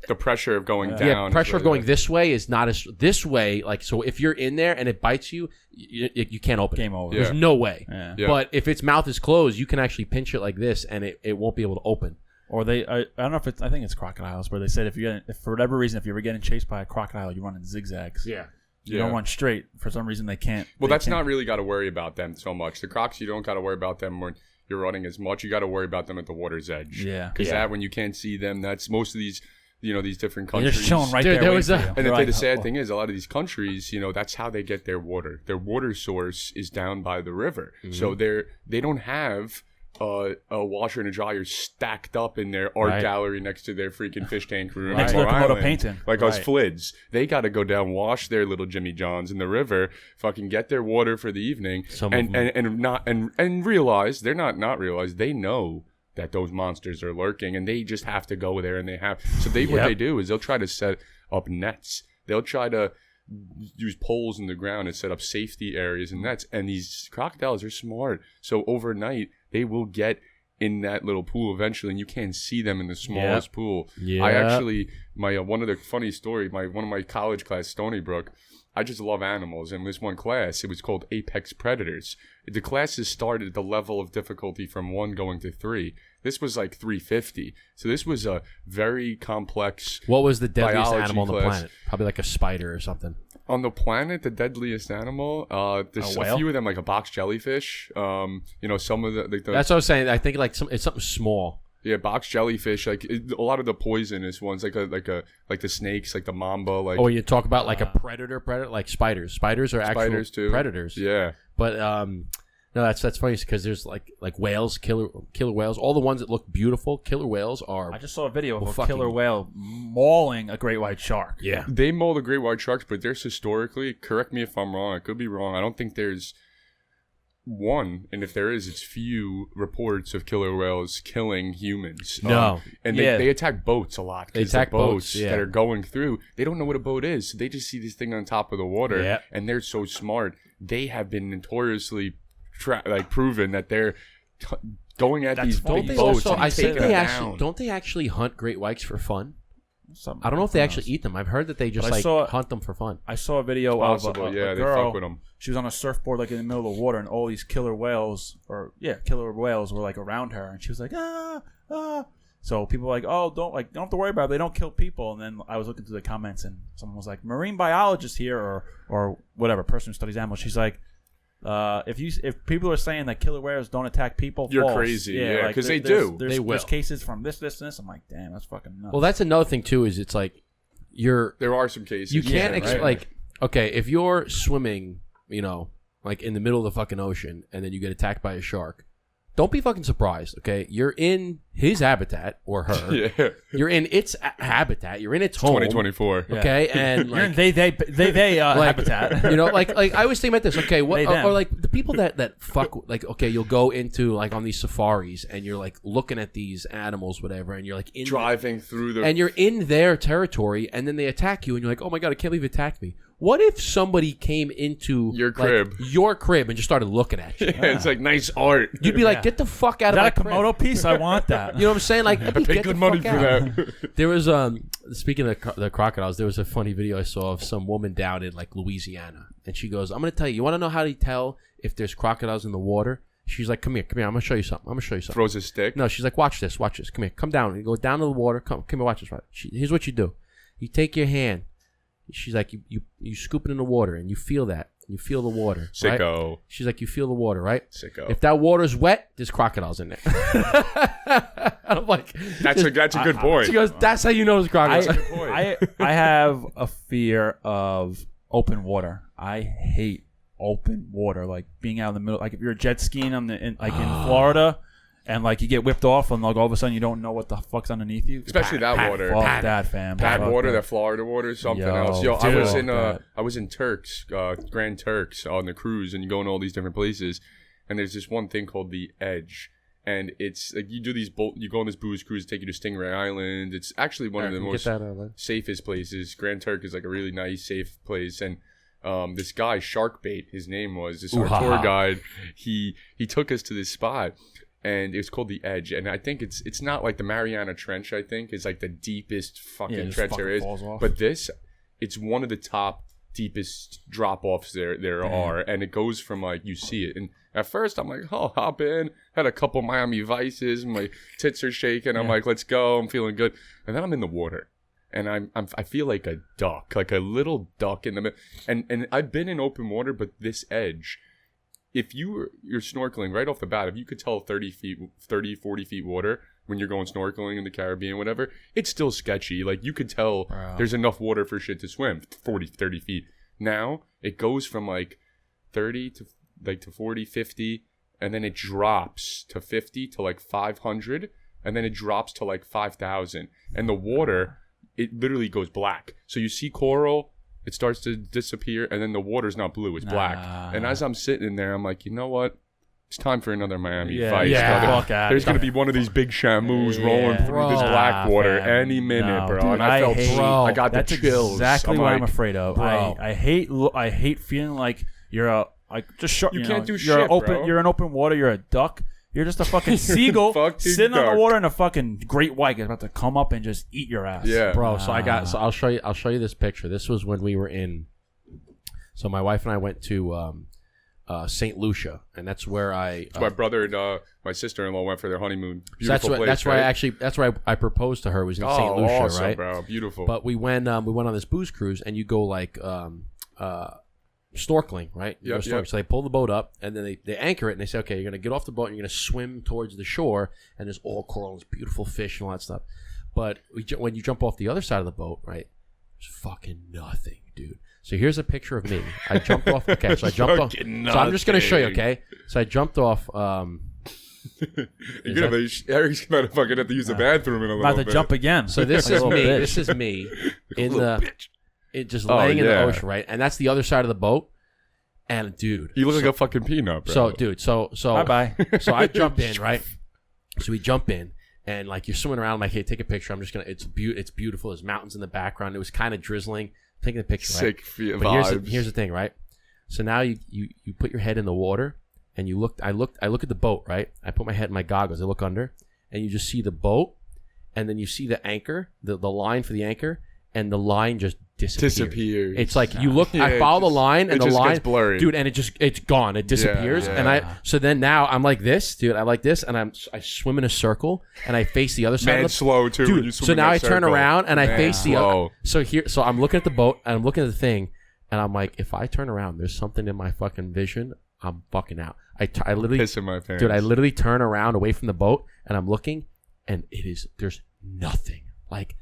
the pressure of going down. Yeah, pressure of going this way is not as this way. Like so, if you're in there and it bites you, you can't open it. Game over. There's no way. Yeah. Yeah. But if its mouth is closed, you can actually pinch it like this, and it won't be able to open. Or I don't know if I think it's crocodiles, where they said if for whatever reason if you're ever getting chased by a crocodile, you run in zigzags. Yeah. You don't run straight. For some reason they can't. Well, that's not really got to worry about them so much. The crocs, you don't got to worry about them when you're running as much. You got to worry about them at the water's edge. Yeah. Because that when you can't see them, that's most of these. These different countries. They're just chilling right Dude, there. and the sad thing is, a lot of these countries, that's how they get their water. Their water source is down by the river. Mm-hmm. So they don't have a washer and a dryer stacked up in their art gallery next to their freaking fish tank room. Next to their Komodo painting. Like us Flids. They got to go down, wash their little Jimmy Johns in the river, fucking get their water for the evening, and realize, they're not realize, they know that those monsters are lurking, and they just have to go there, and what they do is they'll try to set up nets. They'll try to use poles in the ground and set up safety areas and nets. And these crocodiles are smart. So overnight, they will get in that little pool eventually, and you can't see them in the smallest pool. Yeah. I actually, one of the funny story, one of my college class, Stony Brook, I just love animals. And this one class, it was called Apex Predators. The classes started at the level of difficulty from 1 going to 3. This was like 350. So this was a very complex. What was the deadliest animal on the planet? Probably like a spider or something. On the planet, the deadliest animal, there's a few of them, like a box jellyfish. Some of the that's what I was saying. I think like it's something small. Yeah, box jellyfish. Like a lot of the poisonous ones, like the snakes, like the mamba. Like you talk about like a predator, like spiders. Spiders are actual too. Predators. Yeah, but no, that's funny because there's like whales, killer whales. All the ones that look beautiful, killer whales are. I just saw a video of a killer whale mauling a great white shark. Yeah, they maul the great white sharks, but there's historically. Correct me if I'm wrong. I could be wrong. I don't think there's one, and if there is, it's few reports of killer whales killing humans. No, and they attack boats a lot. They attack boats that are going through. They don't know what a boat is, so they just see this thing on top of the water, and they're so smart. They have been notoriously proven that they're going at these big boats. Don't they actually hunt great whites for fun? I don't know if they actually eat them. I've heard that they just hunt them for fun. I saw a video of a they girl. fuck with them. She was on a surfboard like in the middle of the water, and all these killer whales were like around her, and she was like ah. So people were like, oh, don't have to worry about it. They don't kill people. And then I was looking through the comments, and someone was like, marine biologist here or whatever, person who studies animals. She's like, if people are saying that killer whales don't attack people, you're false. Crazy. Yeah, because they do. They will. There's cases from this, and this. I'm like, damn, that's fucking nuts. Well, that's another thing too. Is it's like there are some cases. You can't okay, if you're swimming, like in the middle of the fucking ocean, and then you get attacked by a shark. Don't be fucking surprised, okay? You're in his habitat or her. Yeah. You're in its habitat. You're in its home. 2024. Okay, and you're in they habitat. Like I always think about this. Okay, what or like the people that fuck like okay, you'll go into like on these safaris and you're like looking at these animals, whatever, and you're like driving through the and you're in their territory, and then they attack you, and you're like, oh my god, I can't believe it attacked me. What if somebody came into your crib and just started looking at you? Yeah, it's like nice art. You'd be like, get the fuck out of my crib. Is that a Komodo piece? I want that. You know what I'm saying? Like, I paid good money for that. There was speaking of the crocodiles, there was a funny video I saw of some woman down in like Louisiana, and she goes, "I'm gonna tell you. You want to know how to tell if there's crocodiles in the water?" She's like, "Come here. I'm gonna show you something. Throws a stick. No, she's like, "Watch this. Come here. Come down. You go down to the water. Come here. Watch this. Right. Here's what you do. You take your hand." She's like, you scoop it in the water, and you feel that. You feel the water. Sicko. Right? She's like, you feel the water, right? Sicko. If that water's wet, there's crocodiles in there. I'm like, that's a good point. She goes, that's how you know there's crocodiles. I have a fear of open water. I hate open water, like being out in the middle. Like if you're jet skiing in Florida. And like you get whipped off, and like all of a sudden you don't know what the fuck's underneath you. Especially that water. Fuck that, fam. Bad water, that Florida water, something else. Yo, I was in Turks, Grand Turks, on the cruise, and you go in all these different places, and there's this one thing called the Edge, and it's like you go on this booze cruise, take you to Stingray Island. It's actually one of the most safest places. Grand Turk is like a really nice, safe place, and this guy Sharkbait, his name was this tour guide. He took us to this spot. And it's called the Edge, and I think it's not like the Mariana Trench. I think is like the deepest fucking trench there is. But it's one of the top deepest drop offs there are, and it goes from like you see it. And at first I'm like, oh, hop in. Had a couple Miami Vices, my tits are shaking. I'm like, let's go. I'm feeling good, and then I'm in the water, and I feel like a duck, like a little duck in the middle. And I've been in open water, but this Edge. If you're snorkeling right off the bat, if you could tell 30, 40 feet water when you're going snorkeling in the Caribbean, whatever, it's still sketchy. Like you could tell there's enough water for shit to swim 40, 30 feet. Now it goes from like 30 to 40, 50, and then it drops to 50 to like 500, and then it drops to like 5,000. And the water, it literally goes black. So you see coral. It starts to disappear, and then the water's not blue; it's black. And as I'm sitting in there, I'm like, you know what? it's time for another Miami Yeah, Vice. yeah. Fuck out. There's going to be one of these big shamus rolling through Bro. this black water man. any minute, No, bro. dude, and I felt, I got the that's chills. exactly what I'm like, afraid of. bro. I hate feeling like you're a like just short. You know, can't do you're shit, open. bro. You're in open water. You're a duck. You're just a fucking seagull fucking sitting on duck. the water, and a fucking great white is about to come up and just eat your ass. Yeah. Bro, so I'll show you this picture. This was when we were in. So my wife and I went to St. Lucia, and that's where my brother and my sister-in-law went for their honeymoon. So that's Beautiful where place, that's where I proposed to her. Was in St. Lucia, awesome, right? bro. Beautiful. But we went on this booze cruise, and you go like snorkeling, right? You go Yep, snorkeling. yep. So they pull the boat up, and then they anchor it, and they say, okay, you're gonna get off the boat, and you're gonna swim towards the shore, and there's all coral, and beautiful fish, and all that stuff. But when you jump off the other side of the boat, right? There's fucking nothing, dude. So here's a picture of me. I jumped off. Okay, so I jumped off. So I'm just gonna show you. Okay, so I jumped off. Eric's gonna fucking have to use the bathroom in a little About to bit. jump again. So this Like a is little me. bitch. This is me in Little the bitch. it just laying in the yeah. ocean, right? And that's the other side of the boat. And dude, You look like a fucking peanut, bro. so dude, so Bye. so I jump in, right? So we jump in, and like you're swimming around. I'm like, hey, take a picture. I'm just gonna. It's beautiful. There's mountains in the background. It was kind of drizzling. Taking the picture, right? Sick But vibes. here's the thing, right? So now you put your head in the water, and you look. I look at the boat, right? I put my head in my goggles. I look under, and you just see the boat, and then you see the anchor, the line for the anchor, and the line just disappears. It's like you look. Yeah, I follow the line, and it the just line, gets blurry. dude, and it's gone. It disappears, yeah. and so then now I'm like this, dude. I like this, and I swim in a circle, and I face the other side. Man, of the slow too. when you Dude, swim so in now that I turn circle. around and I Man, face the slow. other. So I'm looking at the boat and I'm looking at the thing, and I'm like, if I turn around, there's something in my fucking vision. I'm fucking out. I literally, Pissing my pants. dude, I literally turn around away from the boat, and I'm looking, and there's nothing. Like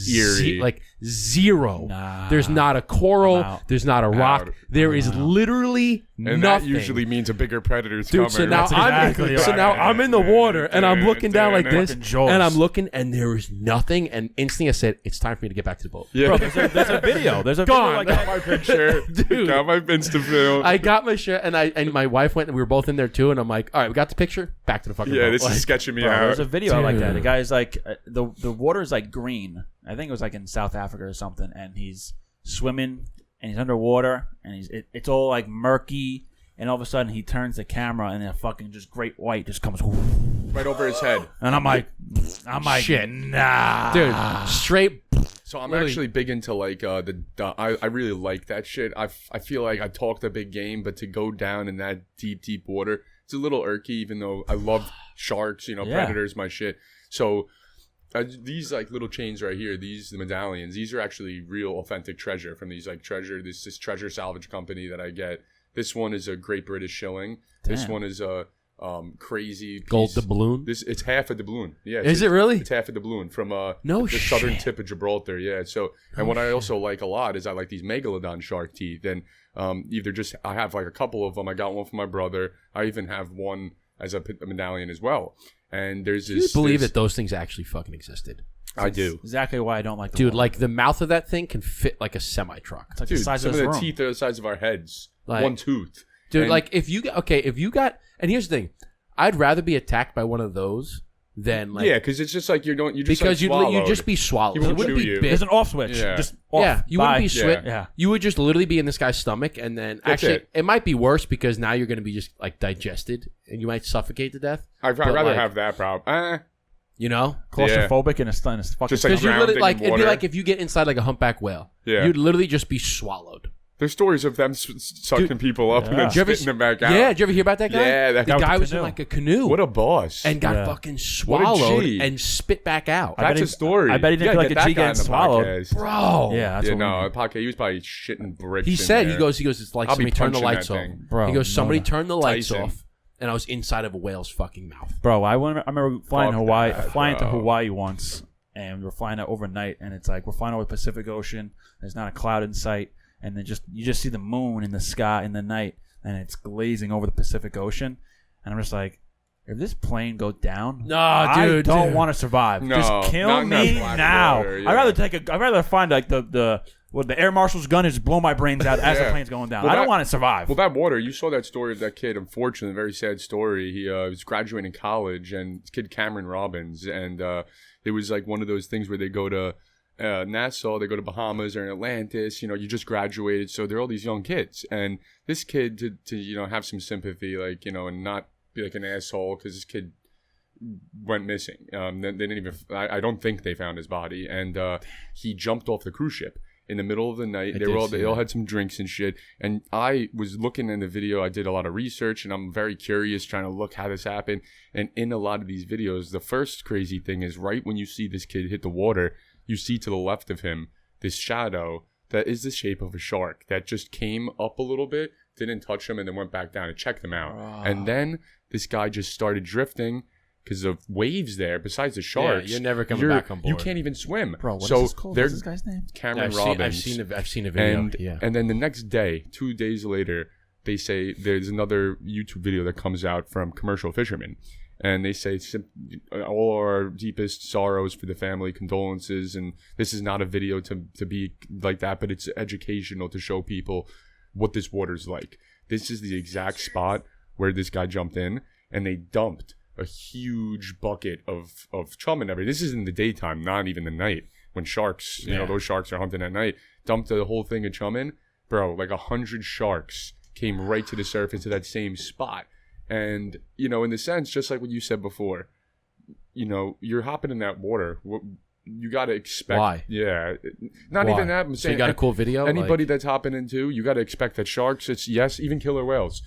Eerie. like zero. Nah. There's not a I'm coral. out. There's not a rock. Out. There is literally and nothing. that usually means a bigger predator's Dude, coming. so now That's exactly right. I'm in the water and I'm looking down like this, Fucking Jaws. and I'm looking, and there is nothing. And instantly I said, "It's time for me to get back to the boat." Yeah. Bro, there's a video. There's a Gone. video like my picture. Dude. Got my Insta film. I got my shirt, and my wife went, and we were both in there too. And I'm like, "All right, we got the picture. Back to the fucking Yeah, boat." this Like, is sketching me Bro, out. there's a video like that. The Dude. guy's like, the water is like green. I think it was like in South Africa or something, and he's swimming and he's underwater and it's all like murky, and all of a sudden he turns the camera and a fucking just great white just comes, right over his head. and I'm like, Shit. nah, dude, straight. So I'm Literally. actually big into like I really like that shit. I feel like I talked a big game, but to go down in that deep water, it's a little irky. Even though I love sharks, Yeah. predators, my shit. So these like little chains right here, the medallions, these are actually real authentic treasure from these like this treasure salvage company that I get. This one is a Great British shilling. This Damn. one is a crazy Gold piece. doubloon. It's half a doubloon. Yeah, Is it really? It's half a doubloon from No the southern shit. tip of Gibraltar. Yeah. So and what I also like a lot is I like these megalodon shark teeth. And either just I have like a couple of them. I got one for my brother. I even have one as a medallion as well. And there's Do you this. believe that those things actually fucking existed? I do. exactly why I don't like the Dude, water. like the mouth of that thing can fit like a semi truck. It's like Dude, the size some of of this the room. teeth are the size of our heads. Like- One tooth. Dude, And- like if you got, and here's the thing, I'd rather be attacked by one of those than like yeah, because it's just like you just because like you'd just be swallowed. He You won't wouldn't chew be you. bit. There's an off switch. Yeah. Just off. Yeah, you wouldn't Bye. be swit. Yeah. You would just literally be in this guy's stomach, and then That's actually it. might be worse because now you're going to be just like digested, and you might suffocate to death. I'd but, rather like, have that problem. You know, Claustrophobic and it's fucking. Just like because you literally drowning like in it'd be water. like if you get inside like a humpback whale, Yeah. you'd literally just be swallowed. There's stories of them sucking people up and Yeah. then Did you ever spitting them back out. Yeah, did you ever hear about that guy? Yeah, that the guy with guy the was in canoe. like a canoe What a boss. and got Yeah. fucking What a swallowed G. and spit back out. That's a story. I bet he didn't You feel gotta like a get that G guy on getting the swallowed. podcast. Bro, Yeah, that's Yeah, what no, we a podcast. He was probably shitting bricks. he in said there. he goes it's like I'll be somebody turned the punching lights that off. thing. Bro, He goes somebody no. turned the lights Tyson. off, and I was inside of a whale's fucking mouth. Bro, I remember flying to Fuck Hawaii, that, flying to bro. Hawaii once, and we're flying out overnight, and it's like we're flying over the Pacific Ocean. There's not a cloud in sight, and then you just see the moon in the sky in the night, and it's glazing over the Pacific Ocean, and I'm just like, if this plane goes down, No, I dude, don't dude. want to survive. No, Just kill not in that me black now. water, yeah. I'd rather find like the air marshal's gun and just blow my brains out as the Yeah. plane's going down. Well, I don't that- want to survive. Well, that water, you saw that story of that kid, unfortunately, very sad story. He was graduating college, and this kid Cameron Robbins, and it was like one of those things where they go to Nassau, they go to Bahamas or Atlantis, you just graduated, so they're all these young kids. And this kid, to have some sympathy, like, and not be like an asshole, because this kid went missing. They didn't even, I don't think they found his body, and he jumped off the cruise ship in the middle of the night. They all had some drinks and shit. And I was looking in the video. I did a lot of research, and I'm very curious trying to look how this happened. And in a lot of these videos, the first crazy thing is right when you see this kid hit the water, you see to the left of him this shadow that is the shape of a shark that just came up a little bit, didn't touch him, and then went back down and checked him out. And then this guy just started drifting because of waves there. Besides the sharks, you're never coming back on board. You can't even swim. Bro, what so is this called? What's this guy's name? Cameron Robbins. I've seen a video. And, and then the next day, 2 days later, they say there's another YouTube video that comes out from commercial fishermen. And they say all our deepest sorrows for the family, condolences. And this is not a video to be like that, but it's educational to show people what this water's like. This is the exact spot where this guy jumped in, and they dumped a huge bucket of chum and everything. This is in the daytime, not even the night, when sharks, those sharks are hunting at night. Dumped the whole thing of chum in. Bro, like 100 sharks came right to the surface of that same spot. And, in the sense, just like what you said before, you're hopping in that water. You got to expect. Why? Yeah. Not Why? even that. I'm So saying, you got a cool video? Anybody that's hopping into, you got to expect that sharks, even killer whales.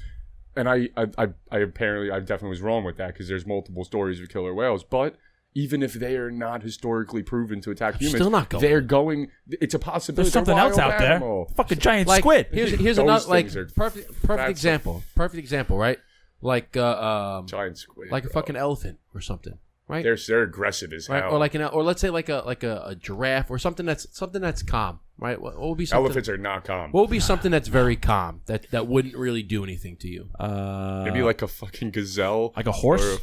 And I definitely was wrong with that, because there's multiple stories of killer whales. But even if they are not historically proven to attack humans, still not going. they're going. It's a possibility. There's something else out there. Fucking giant squid. Here's Those another things are perfect example. Perfect example, right? Like Giant squid, like a fucking elephant or something, right? They're aggressive as hell. Right? Or let's say like a giraffe or something that's calm, right? What would be something? Elephants are not calm. What would be something that's very calm that wouldn't really do anything to you? Maybe like a fucking gazelle, like a horse.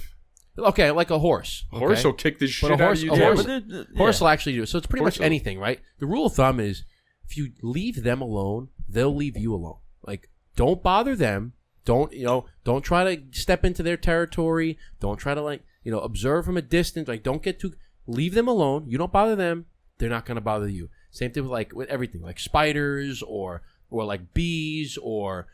Okay, like a horse. A horse okay? will kick this shit But out of you. Horse will actually do it. So it's pretty Horse much anything, right? The rule of thumb is if you leave them alone, they'll leave you alone. Like, don't bother them. Don't try to step into their territory. Don't try to observe from a distance. Like, don't get too. Leave them alone. You don't bother them. They're not gonna bother you. Same thing with everything, like spiders or like bees or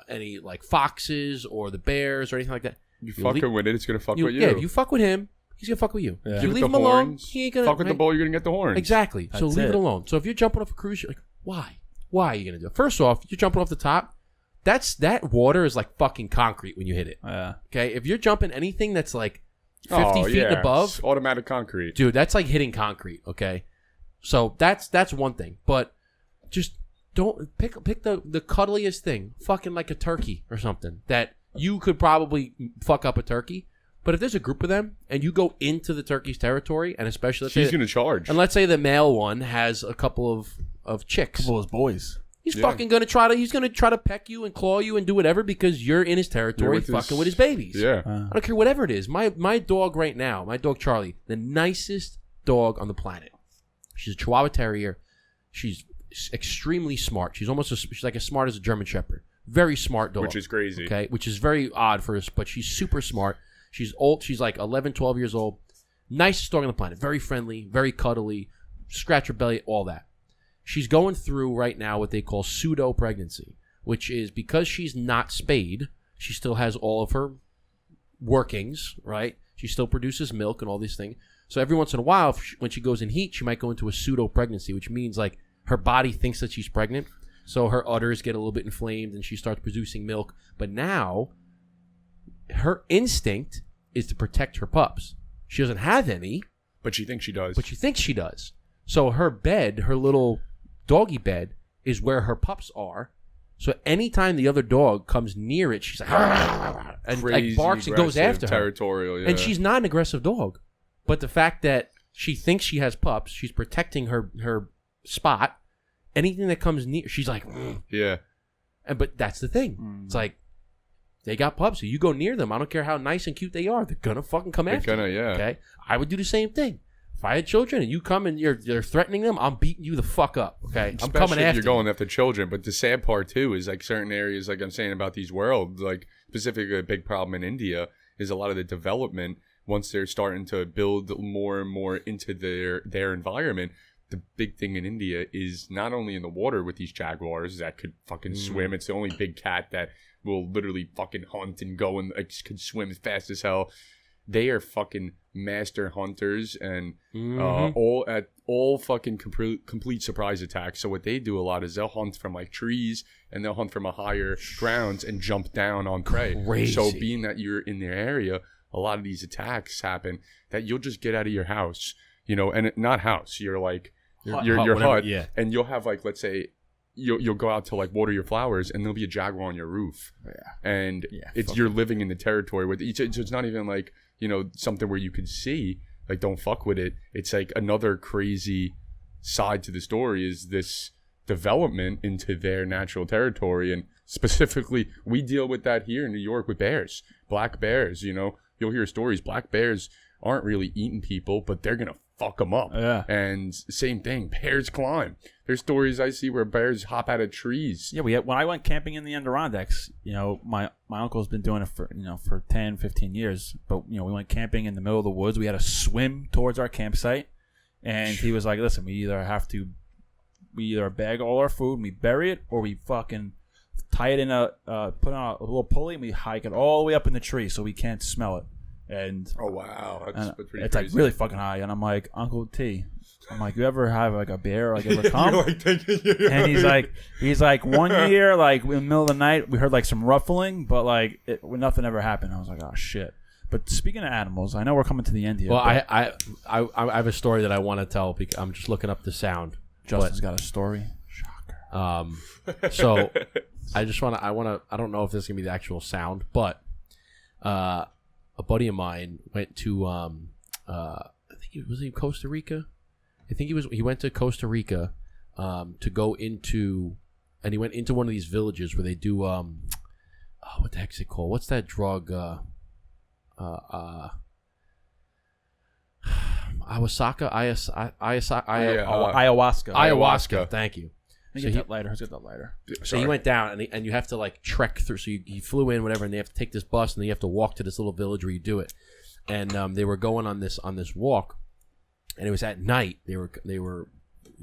any like foxes or the bears or anything like that. You fucking with it, it's gonna fuck with you. Yeah, if you fuck with him, he's gonna fuck with you. Yeah. If you Give it leave him the alone, horns. he ain't gonna fuck with the bull. You're gonna get the horns. Exactly. So That's leave it it. alone. So if you're jumping off a cruise ship, like why? Why are you gonna do it? First off, you're jumping off the top. That water is like fucking concrete when you hit it. Yeah. Okay, if you're jumping anything that's like 50 feet and above, It's automatic concrete. dude, that's like hitting concrete. Okay, so that's one thing. But just don't pick the cuddliest thing, fucking like a turkey or something that you could probably fuck up a turkey. But if there's a group of them and you go into the turkey's territory, and especially She's gonna charge. and let's say the male one has a couple of chicks, Couple of those boys. he's Yeah. fucking gonna try to peck you and claw you and do whatever because you're in his territory, fucking with his babies. Yeah. I don't care whatever it is. My dog right now, my dog Charlie, the nicest dog on the planet. She's a Chihuahua Terrier. She's extremely smart. She's like as smart as a German Shepherd. Very smart dog. Which is crazy. Okay, which is very odd for us, but she's super smart. She's old. She's like 11, 12 years old. Nicest dog on the planet. Very friendly, very cuddly. Scratch her belly, all that. She's going through right now what they call pseudo pregnancy, which is because she's not spayed, she still has all of her workings, right? She still produces milk and all these things. So every once in a while, when she goes in heat, she might go into a pseudo pregnancy, which means like her body thinks that she's pregnant. So her udders get a little bit inflamed and she starts producing milk. But now her instinct is to protect her pups. She doesn't have any, But she thinks she does. but she thinks she does. So her bed, her little doggy bed, is where her pups are. So anytime the other dog comes near it, she's like, and like barks and goes after her. Territorial, yeah. And she's not an aggressive dog. But the fact that she thinks she has pups, she's protecting her spot. Anything that comes near, she's like, Yeah. But that's the thing. It's like, They got pups. So you go near them. I don't care how nice and cute they are. They're gonna fucking come after you. Okay. I would do the same thing. If I had children and you come and you're threatening them, I'm beating you the fuck up. Okay. Especially I'm coming after you're going after children. But the sad part too is like certain areas, like I'm saying about these worlds, like specifically a big problem in India is a lot of the development. Once they're starting to build more and more into their environment, the big thing in India is not only in the water with these jaguars that could fucking swim. It's the only big cat that will literally fucking hunt and go and like, can swim as fast as hell. They are fucking master hunters and all fucking complete surprise attacks. So what they do a lot is they'll hunt from like trees and they'll hunt from a higher grounds and jump down on prey. Crazy. So being that you're in their area, a lot of these attacks happen that you'll just get out of your house, you know, and not house. You're like your hut, yeah. And you'll have like, let's say, you'll go out to like water your flowers, and there'll be a jaguar on your roof, and you're living in the territory with each. So it's not even like, you know, something where you can see like don't fuck with it. It's like another crazy side to the story is this development into their natural territory, and specifically we deal with that here in New York with bears, black bears. You know, you'll hear stories. Black bears aren't really eating people, but they're gonna fuck them up. Yeah. And same thing, bears climb. There's stories I see where bears hop out of trees. Yeah, when I went camping in the Adirondacks, you know, my uncle's been doing it for 10, 15 years. But, you know, we went camping in the middle of the woods. We had to swim towards our campsite. And he was like, listen, we either bag all our food and we bury it, or we fucking tie it in put on a little pulley and we hike it all the way up in the tree so we can't smell it. And oh wow, that's pretty it's crazy. like really fucking high. And I'm like, Uncle T, I'm like, you ever have like a bear like ever come? And he's like 1 year, like in the middle of the night, we heard like some ruffling, but like nothing ever happened. I was like, oh shit. But speaking of animals, I know we're coming to the end here. Well, I have a story that I want to tell because I'm just looking up the sound. Justin's got a story. Shocker. So I don't know if this is gonna be the actual sound, but a buddy of mine went to I think he was in Costa Rica. I think he went to Costa Rica to go into, and he went into one of these villages where they do what the heck's it called? What's that drug? Ayahuasca. Thank you. Let's get that lighter. So he went down, and you have to like trek through. So he flew in, whatever, and they have to take this bus, and then you have to walk to this little village where you do it. And they were going on this walk, and it was at night. They were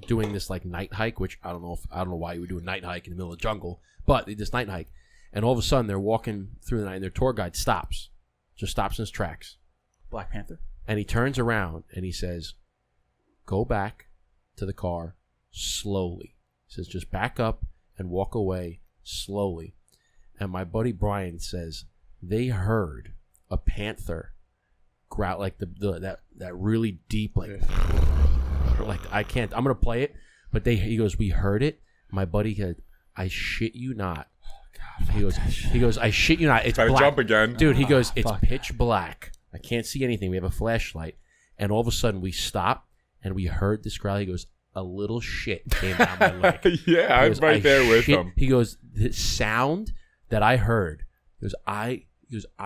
doing this like night hike, which I don't know why you would do a night hike in the middle of the jungle, but they did this night hike, and all of a sudden they're walking through the night, and their tour guide stops in his tracks. Black Panther. And he turns around and he says, "Go back to the car slowly." He says, "Just back up and walk away slowly." And my buddy Brian says they heard a panther growl, like that really deep, like I can't. I'm gonna play it, but he goes, "We heard it." My buddy said, "I shit you not." He goes, "I shit you not. It's trying black." To jump again, dude. He goes, "It's pitch black. I can't see anything. We have a flashlight." And all of a sudden, we stop and we heard this growl. He goes, "A little shit came down my leg." Yeah, I'm right there with him. He goes, "The sound that I heard," I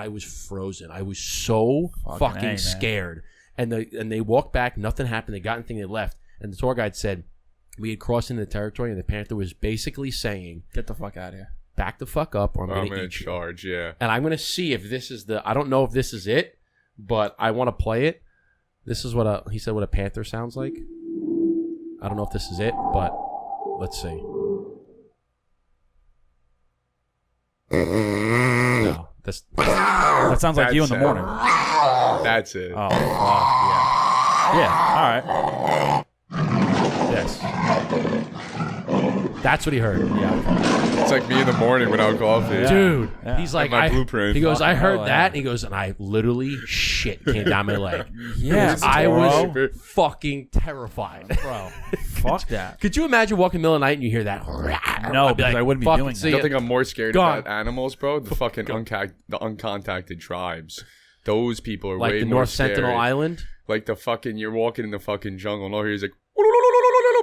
was frozen. I was so fucking scared. And they walked back. Nothing happened. They got anything. They left. And the tour guide said we had crossed into the territory, and the panther was basically saying, "Get the fuck out of here. Back the fuck up, or I'm gonna charge." Yeah. And I'm gonna see if this is I don't know if this is it, but I want to play it. This is what he said. What a panther sounds like. I don't know if this is it, but let's see. No, that sounds like you in the morning. That's it. Oh, yeah. All right. Yes. That's what he heard. Yeah. It's like me in the morning without coffee. Yeah. Dude, he's like, my blueprint. He goes, "I heard that." And he goes, "And I literally shit came down my leg." Yeah, I was fucking terrified. Bro, fuck that. Could you imagine walking in the middle of the night and you hear that? No, because I wouldn't be doing that. I don't think I'm more scared about animals, bro. The fucking uncontacted tribes. Those people are like way the more North scary. Sentinel Island. Like the fucking, you're walking in the fucking jungle, and all he's like,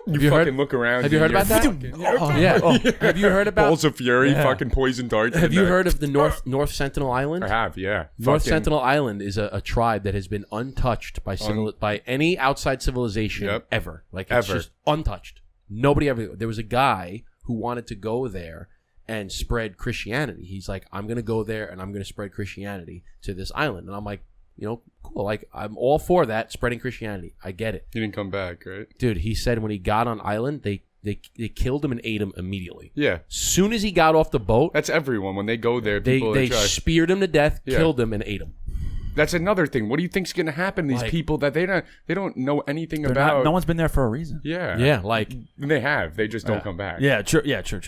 You fucking look around. Have you heard about that? Yeah. Have you heard about balls of fury? Fucking poison darts. Have you heard of the North Sentinel Island? I have. Yeah. North Sentinel Island is a tribe that has been untouched by by any outside civilization ever. Like it's just untouched. Nobody ever. There was a guy who wanted to go there and spread Christianity. He's like, I'm gonna go there and I'm gonna spread Christianity to this island. And I'm like, cool. Like, I'm all for that, spreading Christianity. I get it. He didn't come back, right? Dude, he said when he got on island, they killed him and ate him immediately. Yeah. Soon as he got off the boat, that's everyone. When they go there, they speared him to death, killed him, and ate him. That's another thing. What do you think's going to happen to these people that they don't know anything about? No one's been there for a reason. Yeah. Yeah, like they have. They just don't come back. Yeah, true. Yeah, true.